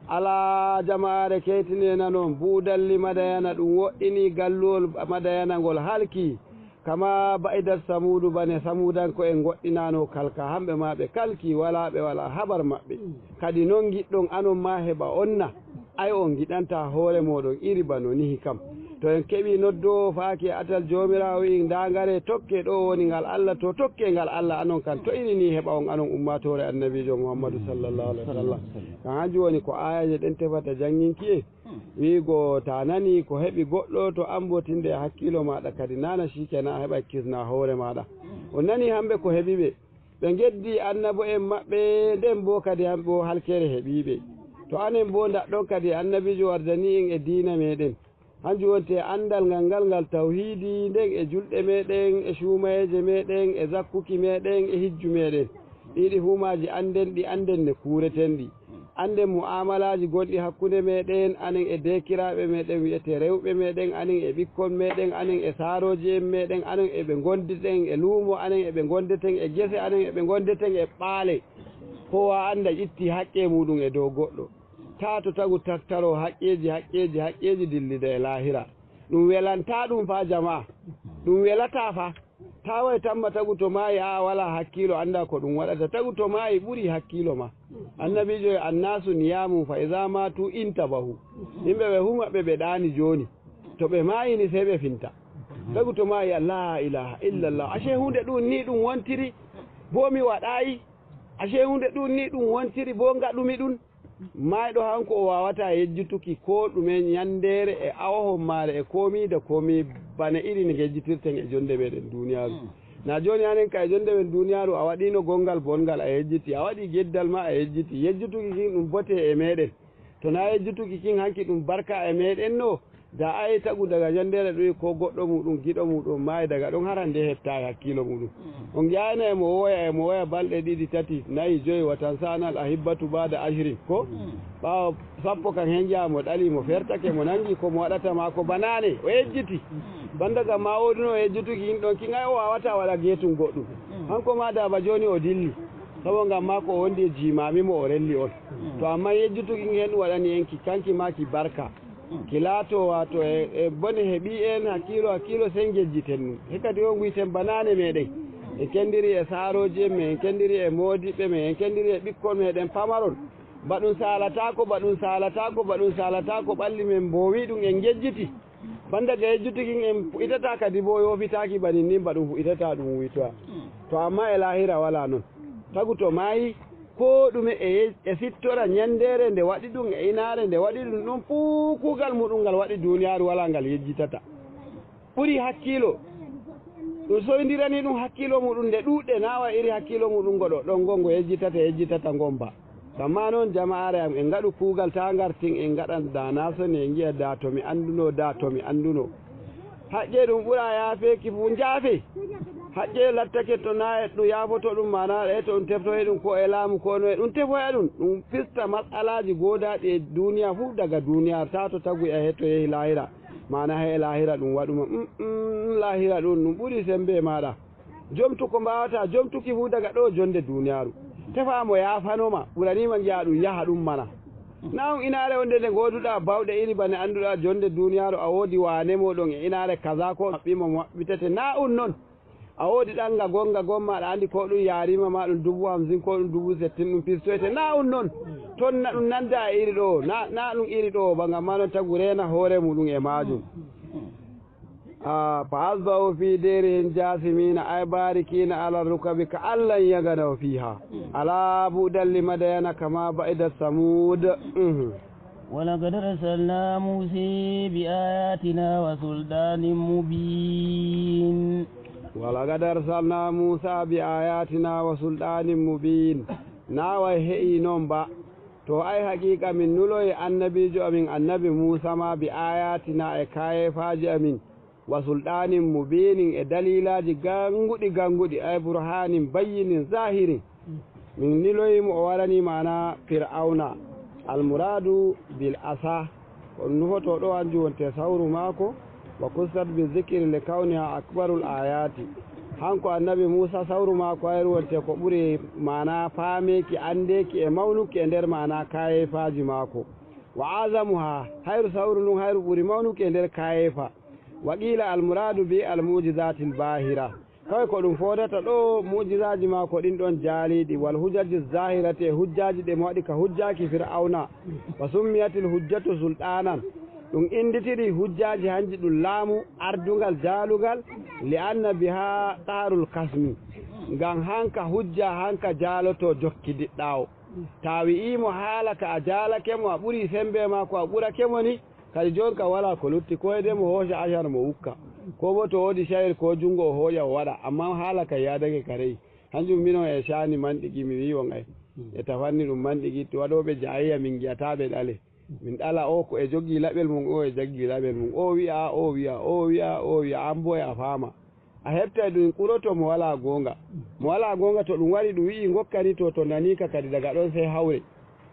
ala jamaare keytinena noon buudalli madayana ɗum woɗɗini galluwol madayana ngol halki kama ba'idat samudu bane samudanko en goɗɗinano kalka hamɓe ma ɓe kalki wala ɓe wala habar maɓɓe kadi noon giɗɗon anon ma heɓa onna ay on giɗanta hoore moɗon iri bano nihi kam to en keɓi noddo faaki atal jomirawo in dagare tokke ɗo woni ngal Allah to tokke ngal Allah anon kan to iri ni heɓa on anon ummatore annabijo Muhammadu sallallahu alaihi wasallam kan hanjum woni ko ayaje ɗen tefata janginki e wigo ta nani ko heɓi goɗɗo to ambotinde hakkilo maɗa kadi nana shikenan a heɓa kisna hoore maɗa on nani hamɓe ko heɓiɓe ɓe geddi annabo en maɓɓe nden bo kadi hamɓe bo halkere heɓiɓe to anen bo ndaɗɗon kadi annabijo wardani en e diina meɗen hanjum wonte andal ngal tawhidi nden e julɗe meɗen e shumayeje meɗen e zakkuki meɗen e hijju meɗen ɗiɗi humaji anden ne kureten ɗi anden mu'amalaji gonɗi hakkude meɗen anen e dekiraɓe meɗen wiyete rewɓe meɗen anen e ɓikkon meɗen anen e saroji en meɗen anen eɓe gonditen e luumo anen eɓe gondeten e gese anen eɓe gondeten e ɓaale kowa anda itti haqqe muɗum e dow goɗɗo ta to tagu tattaro haqqeji dillida e lahira ɗum welanta ɗum fa jama'a ɗum welata fa tawa tamma tagu to maayi a wala hakkilo anda ko ɗum waɗata tagu to maayi ɓuri hakkilo ma annabijo e annasu niyamu fa iza matu intabahu yimɓe ɓe humaɓe ɓe ɗani joni to ɓe maayini sey ɓe finta tagu to maayi la ilaha illallah ashe hunde ɗum ni ɗum wontiri bo mi waɗayi ashe hunde ɗum ni ɗum wontiri bo gaɗumi ɗum mayɗo hanko o wawata yejjituki ko ɗume ñandere e awa hommare e komi da komi bana iri ni yejjitirten e jonde meɗen duniyaru na joni anen kay jonde ɓen duniyaru a waɗino gongal bongal a yejjiti a waɗi geddal ma a yejjiti yejjutuki kin ɗum bote e meɗen to na yejjutuki kin hanki ɗum barka e meɗen no da ayi tagu daga jandere ɗoyi ko goɗɗo muɗum giɗo muɗum maayi daga ɗon harande heɓtayi hakkilo muɗum on jayna emo woya balɗe ɗiɗi tati nayi joyi watan sanal a hibbatu bada ashrin ko ɓawa sappo kan hen jamo ɗali mo fertake mo nangi komo waɗatama ko banane o yejjiti banda gam ma woduno yejjutuki hin ɗon kingay o wawata waɗa getum goɗɗum hanko ma daba joni o dilli sabo gam ma ko o wondi e jimamimo o relli on to amma yejjutuki hen ɗum waɗani en ki kanki ma ki barka ki laato wato e bone heeɓi en hakkilo sen jejjiten ɗum hekkadi o guiten banane meɗen en kendiri e saaroji en men en kendiri e modiɓɓe men en kendiri e ɓikkon meɗen pamarol baɗum salatako ɓalli men mbowi ɗum en jejjiti banda ga yejjutuki en fuɗitata kadi bo yofitaki banin ni baɗum fuɗitata ɗum wuytoya to amma e lahira wala noon tagu to maayi ko ɗume e sittora ñandere nde waɗi ɗum e inare nde waɗi ɗum ɗum fuu kuugal muɗum ngal waɗi duniyaru wala ngal yejjitata ɓuri hakkilo ɗum soydirani ɗum hakkilo muɗum nde ɗuɗɗe nawa iri hakkilo muɗum goɗo ɗon gongo yejjitata gomba amma noon jama'are am en gaɗu kuugal ta gartin en gaɗan danasoni en jiya da tomi anduno haƴƴe ɗum ɓura yaafeki fu jaafe haƴƴe lattake to na ɗum yaafoto ɗum mana ɗe to ɗum teftoye ɗum ko e laamu ko no ɗum tefoya ɗum fista masalaji godaɗi e duniya fu daga duniya ta to tagu e hetto yehi lahira mana he lahira ɗum waɗuma lahira ɗum ɓuuri sembe maɗa jomtu ko mbawata jomtuki fu daga ɗo jonde duniyaru tefamo yafanoma ɓuranima jiya ɗum yaha ɗum mana na inare wonde nde goduɗa bawɗe iri bane anduɗa jonde duniyaru a woodi wane moɗon e inare kaza ko maɓɓimo maɓɓitete na noon a woodi ɗanga gonga aɗa andi ko ɗum yarima ma ɗum 50 ko ɗum 70 ɗum pistoyte na noon toon na ɗum nanda e iri ɗo na ɗum iri ɗo ba gam ma noon tagu rena hoore muɗum e majum fa asbahu fi derihim jasimina ay barikina ala rukabi ka allan yaganaw fiha ala buɗan limadayana kama ba'ida samud ولقد أرسلنا موسى بآياتنا وسلطان مبين ولقد أرسلنا موسى بآياتنا وسلطان مبين ناوي هي نومبا to ai haqiqa min nuloy annabijo amin annabi Musa ma bi ayatina e kayefaji amin wa sultanin mubinin e dalilaji gangudi ay burhanin bayyinin zahirin min niloy mo warani mana fir'auna almuradu bil asa on nuhoto ɗo anju wonte sawru maako wa kusat bi zikri li kawniha akbarul ayati hanko annabi Musa sawru maako ayru wonte ko ɓuri mana faameki andeki e mawnuki e nder mana kayefaji maako wa azamuha hayru sawru ndun hayru ɓuri mawnuki e nder kayefa wa qila almuradu bi almujizatil bahira kawai ko ɗum fodata ɗo mujizaji maako ɗin ɗon jaaliɗi wal hujjaji zahirate hujjaji ɗe mo waɗi ka hujjaki fir'auna wa summiyatil hujjatu sultanan ɗum inditiri hujjaji hanji ɗum laamu ardungal jaalugal li anna biha qarul kasmi ngam hanka hujja hanka jaaloto jokkidiɗɗawo ta wi'imo haalaka a jaalakemo a ɓuri sembe ma ko a ɓurakemo ni kadi jon ka wala ko lutti ko ede mo hoosa ashar mo ukka ko bo to woodi shayir ko jungo o hooƴa o waɗa amma haalaka yadake karey hanjum minon e shani manɗigi mi wi on ay e tafanni ɗum manɗigi to waɗoɓe jayiya min giyataɓe ɗale min ɗala o ko e joggi laɓel mum o e jaggi laɓel mum o wi'a an bo e a faama a heɓta ɗum ƙuroto mo wala gonga to ɗum waɗi ɗum wi'i gokkani to nanika kadi daga ɗon sey hawre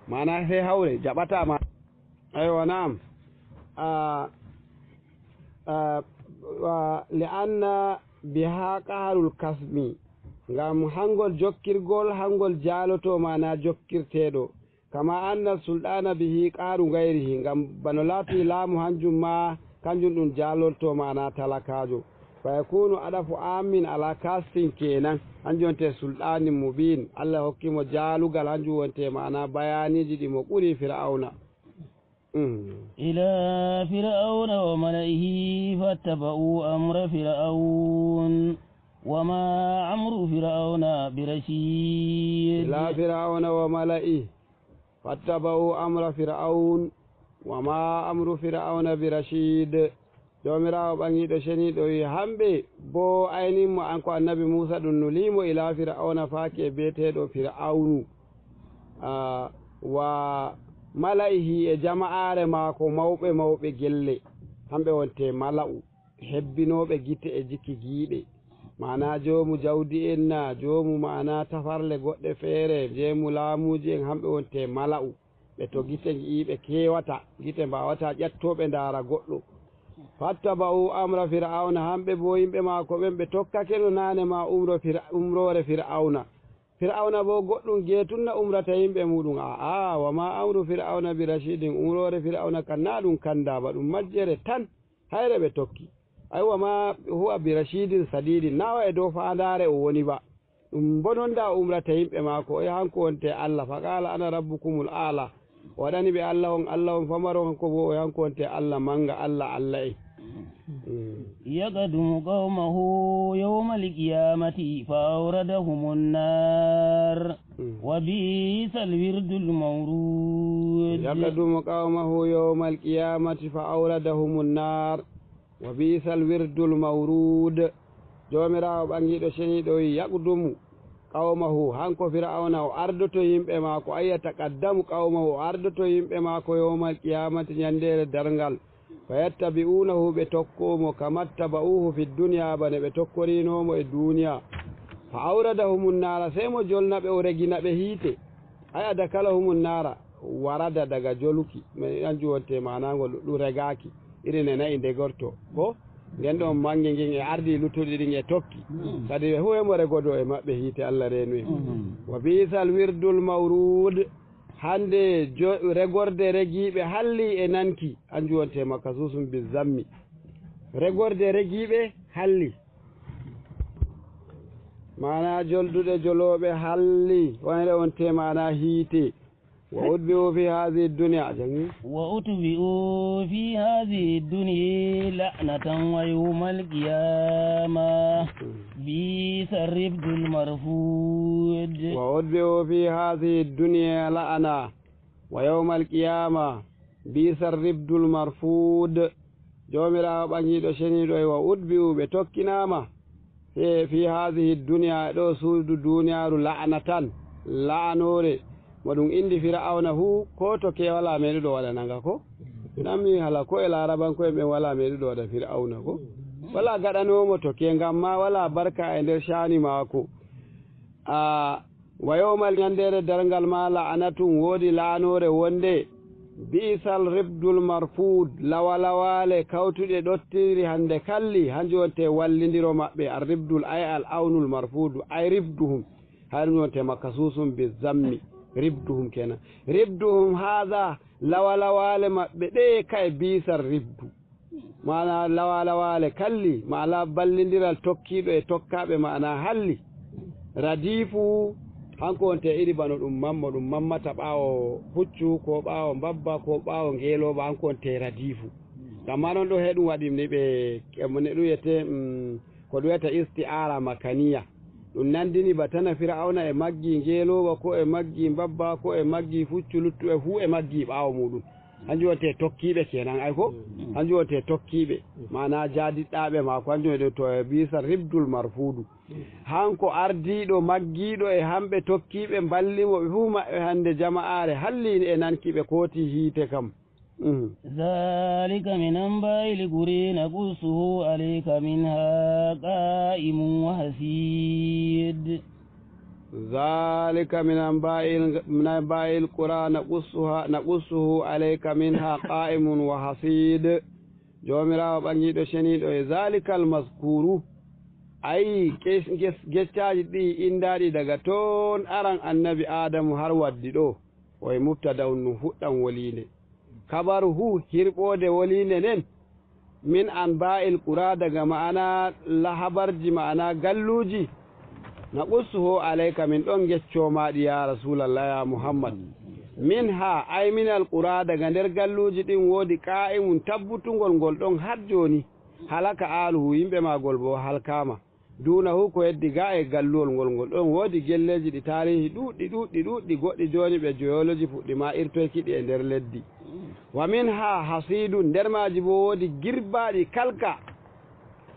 mana sey hawre jaɓatama aywa naam li'anna biha qaharul kasmi ngam hangol jokkirgol hangol jaaloto mana jokkirteɗo kama anna sulɗana bihi qaru gayrihi ngam bano laati laamu kanjum ɗum jaalolto mana talakajo fa yakunu adafu amin ala kastin kenan hanjum wonte sulɗanin mubin Allah hokkimo jaalugal hanjum wonte mana bayaniji ɗi mo ɓuri fir'auna إلى فرعون وملئه فاتبعوا أمر فرعون وما أمر فرعون برشيد إلى فرعون وملئه فاتبعوا أمر فرعون وما أمر فرعون برشيد jomirawo ɓangiɗo ceniɗo wi hamɓe bo aynimo an ko annabi Musa ɗum nulimo ila fir'auna faaki e beeteɗo fir'aunu wa mala'ihi e jama'are maako mawɓe gelle hamɓe wonte mala'u hebbinoɓe gite e jikki giiɗe mana joomu jawdi en na joomu mana tafarle goɗɗe feere jeemu laamuji en hamɓe wonte mala'u ɓe to gite yiɓe kewata gite mbawata ƴattoɓe ndaara goɗɗo fattaba'u amra fir'auna hamɓe bo yimɓe maako ɓen ɓe tokkake no nane ma umrore fir'auna bo goɗɗum geetunna umrata yimɓe muɗum aa wa ma amru fir'auna bi rashidin umrore fir'auna kan na ɗum kandaba ɗum majjere tan hayre ɓe tokki ay wa ma huwa bi rashidin sadidin nawa e dow fandare o woni ba ɗum bononda umrata yimɓe maako o hanko wonte Allah fa qala ana rabbukumul a'la waɗani ɓe Allah on famaro hanko bo o hanko wonte Allah manga Allah en يقدم قومه يوم القيامة فأوردهم النار وبئس الورد المورود يقدم قومه يوم القيامة فأوردهم النار وبئس الورد المورود جومراو ɓangiɗo ceniɗo yaqdumu qawmahu hanko fir'auna o ardoto yimɓe maako ayya taqaddamu qawmahu o ardoto yimɓe maako yawmal qiyamati ñandere darngal fayattabi'unahu ɓe tokkomo kamattaba'uhu fi dunya bane ɓe tokkorinomo e duniya fa awradahumun nara sey mo jolnaɓe o regina ɓe hiite ay adakalahumun nara warada daga joluki anju wonte managol ɗum regaki irin e nayi ndegorto ko nden ɗon mangue ngin e ardi luttuɗi ɗin e tokki kadi huwemo regodo e maɓɓe hiite Allah reenu en wa bisal wirdul mawrud hande regorde regiɓe halli e nanki anju wonte makasusum bizammi regorde regiɓe halli mana jolduɗe joloɓe halli wayre wonte mana hiite وأتبعوا في هذه الدنيا وأتبعوا في هذه الدنيا لعنة ويوم القيامة بئس الرفد المرفود وأتبعوا في هذه الدنيا لعنة ويوم القيامة بئس الرفد المرفود جومرا بانيدو شنيدو وأتبعوا بتوكيناما في هذه الدنيا دو سود الدنيا لعنة لعنوري waɗum indi fir'auna hu ko to ke wala meɗuɗo waɗa nanga ko namni hala ko e larabanko en ɓe wala meɗuɗo waɗa fir'auna ko wala gaɗanomo to ke ngam ma wala barka e nder shani maako wa yawmal ñandere dargal ma la'anatum woodi laanore wonde bi'sal ribdul marfud lawalawale kawtuɗe ɗottiri hande kalli hanjum wonte wallidiro maɓɓe ar ribdul ay al awnul marfudu ay ribduhum hanjum wonte makasusum bi zammi ribduhum kenan ribduhum haza lawalawale maɓɓe ɗe kay bisar ribdu mana lawalawale kalli mana ballidiral tokkiɗo e tokkaɓe mana halli radifu hanko wonte iri bano ɗum mammata ɓaawo puccu ko ɓaawo mbabba ko ɓaawo ngeeloba hanko wonte radifu gamma noon ɗo he ɗum waɗimni ɓe ne ɗum wiyete ko ɗum wiyata isti'ara makaniya ɗum nandini ba tana fir'auna e maggi ngeeloba ko e maggi mbabba ko e maggi fuccu luttu e fuu e maggi ɓaawo muɗum hanjum wonte tokkiɓe kenan ay ko hanjum wonte tokkiɓe mana jaadiɗɗaɓe mako hanjum wonte to e bisa ribdul marfudu hanko ardiɗo maggiɗo e hamɓe tokkiɓe mballimo ɓe fuu maɓɓe hande jama'are hallini e nankiɓe kooti hiite kam ذلك من أنباء القرى نقصه عليك منها قائم وحسيد ذلك من أنباء القرى نقصه عليك منها قائم وحسيد جومرا بانجيدو شنيدو ذلك المذكور أي geccaji ɗi indaɗi daga toon aran annabi adamu har waddi ɗo oye mubtadaun no fuɗɗan wolinde kabaruhu hirɓode wolinde nden min anba'il qura daga ma'ana lahabarji ma'ana galluji na qussuhu alayka min ɗon geccomaɗi ya rasulallah ya muhammad min ha ay min al qura daga nder galluji ɗin woodi qa'imun tabbutugol ngol ɗon har joni halaka aluhu yimɓe magol bo halkama dunahu ko heddi ga e galluwol ngol ɗon woodi gelleji ɗi tarihi ɗuɗɗi goɗɗi joni ɓe geoloji fuɗɗi ma irtoykiɗi e nder leddi wa minha hasidun nder maji bo wodi girbaɗi kalka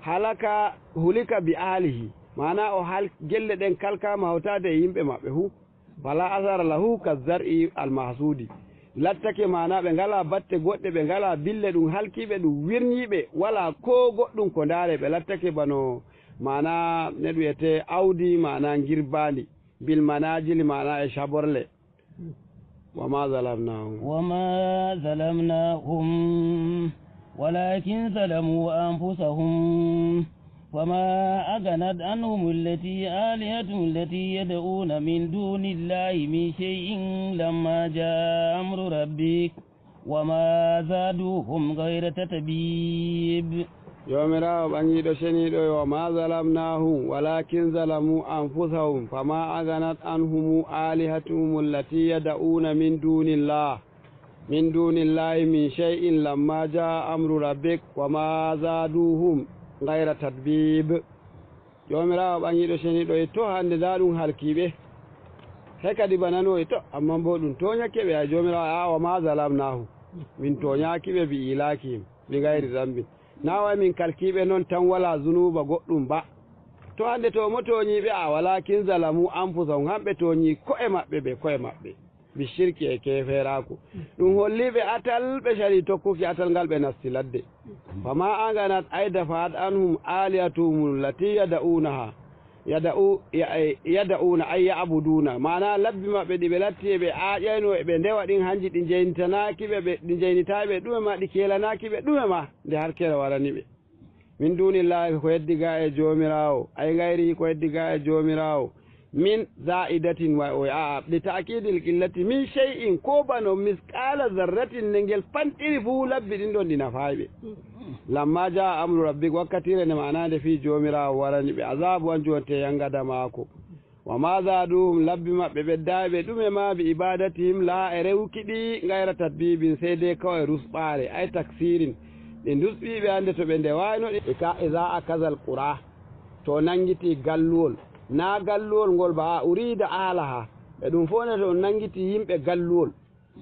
halaka hulika bi alihi mana o hal gelle ɗen kalkama hawtade e yimɓe maɓɓe hu wala asara lahu ka zar'i almahsudi lattake mana ɓe ngala batte goɗɗe ɓe ngala bille ɗum halkiɓe ɗum wirñiɓe wala ko goɗɗum ko ndaare ɓe lattake bano mana neɗum wiyete awdi mana girbandi bil manajili mana e shaborle wama zalamnahum walakin zalamu anfusahum وما أغنت عنهم آلهتهم التي يدعون من دون الله من شيء لما جاء أمر ربك وما زادوهم غير تتبيب يومرا بانجيدو شنيدو وما ظلمناهم ولكن ظلموا أنفسهم فما أغنت عنهم آلهتهم التي يدعون من دون الله من شيء لما جاء أمر ربك وما زادوهم غayra tadbib jomirawo ɓangiɗo seniɗo e to hande nda ɗum halkiɓe hay kadi banano e to amma bo ɗum toñakeɓe a jomirawo awa ma zalamnahu min toñakiɓe bi ilakihim bi gayri zambin nawa min kalkiɓe noon tan wala zunuba goɗɗum ba to hande to mo toñiɓe a walakin zalamu anfusahum hamɓe toñi ko'e maɓɓe ɓe ko'e maɓɓe bi shirki e keferaku ɗum holliɓe atal ɓe cari tokkuki atal ngal ɓe nasti ladde fama aganat ayda fa'at anhum aliyatuhum lati yada'una ay ya'buduna mana labbi maɓɓe ɗi ɓe latti e ɓe aƴayno e ɓe ndewa ɗin hanji ɗi jeynitanaki ɓe ɗi jeynitaɓe ɗume ma ɗi kelanaki ɓe ɗume ma nde har kere warani ɓe min dunillahi ko heddiga e jomirawo ay gayri ko heddiga e jomirawo min za'idatin wa li ta'kidil qillati min shay'in ko bano misqala zarratin ngel pantiri fu labbi din don dina faybe lamma jaa amru rabbik wakkatire ne manande fi jomirawo warani be azabu an jonte yangada mako wa ma zadum labbi mabbe beddabe dume ma bi ibadatihim la rewkidi ngayra tadbibin sede kawai rusbare ay taksirin din dusbibe ande to be ndewayno e ka iza akazal qura to nangiti galluol na galluwol ngol ba urida alaha e ɗum fone to nangiti yimɓe galluwol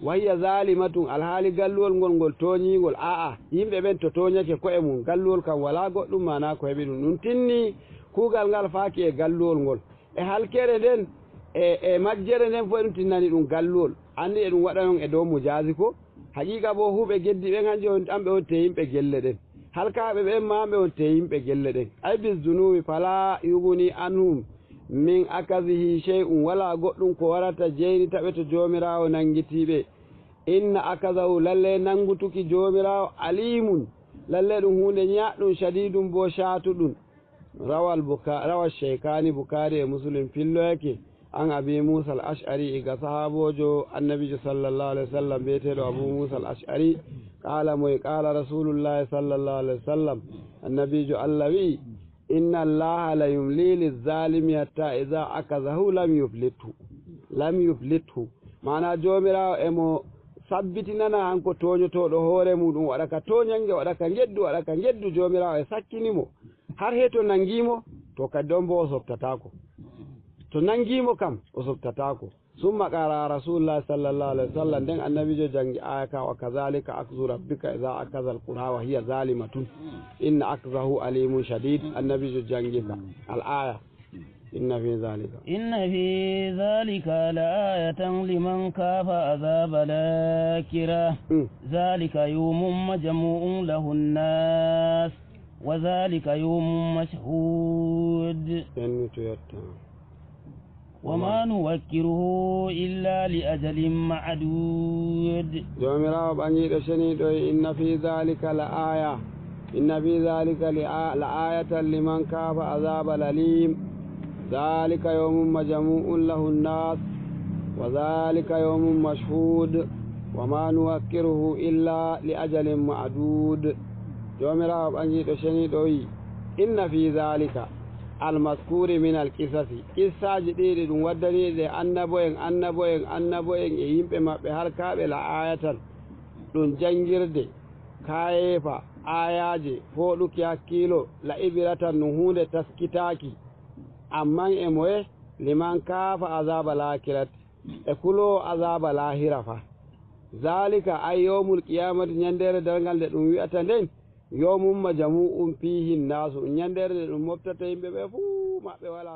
wayya zalimatun alhaali galluwol ngol toñigol aa yimɓe ɓen to toñake koye mum galluwol kam wala goɗɗum mana ko heɓi ɗum tinni kuugal ngal faaki e galluwol ngol e halkere nden e majjere nden fo ɗum tinnani ɗum galluwol andi e ɗum waɗa non e dow mujazi ko haqiqa bo huɓe geddi ɓen hanji amɓe wonte yimɓe gelle ɗen halkaɓe ɓen maɓe wonte yimɓe gelle ɗen ay bis dunubi fala yuguni anhum min akazihi shay'un wala goɗɗum ko warata jeynitaɓe to jomirawo nangitiɓe inna akazahu lalle nangutuki jomirawo alimun lalle ɗum hunde ñaɗɗum shadidum bo shatuɗum rawa sheykani bukari e muslim filloyake an abi musa al ash'ari iga sahabojo annabijo sallallahu alaihi wasallam biyeteɗo abu musa al ash'ari qala moy qala rasulullahi sallallahu alaihi wasallam annabijo allah wi inna allaha la yumli lizzalimi hatta idza akazahu lam yuflithu mana jomirawo emo sabbitinana hanko toñotoɗo hoore muɗum waɗa ka toñange waɗa ka geddu jomirawo e sakkinimo har he to nangimo to kadi on bo o sobtatako to nangimo kam o sobtatako summa qara rasulullah sallallahu alaihi wasallam nden annabijo jangi aya ka wa kazalika akzu rabbika idza akaza alqura wa hiya zalimatun inna akzahu alimun shadid annabijo jangi ka al aya inna fi zalika la ayatan liman kafa azaba lakira zalika yawmun majmu'un lahu an-nas wa zalika yawmun mashhud وما نوكره إلا لأجل معدود جميرا بانجيد شنيدو إن في ذلك لآية لمن كاف عذاب الأليم ذلك يوم مجموع له الناس وذلك يوم مشهود وما نوكره إلا لأجل معدود جميرا بانجيد شنيدو إن في ذلك almaskuri min alqisasi qissaji ɗiɗi ɗum waddaniɗe annabo'en e yimɓe maɓɓe har kaɓe la ayatan ɗum jangirde kayefa ayaje foɗuki hakkilo la ibiratan ɗum hunde taskitaki amman e moye liman kafa azaba lakirat e kulo azaba lahira fa zalika ay yawmul qiyamati nyandere dargal de ɗum wi'ata nden yawmum majmu'un fihi nasu nyandere de ɗum moftata yimɓe ɓe fuu maɓɓe wala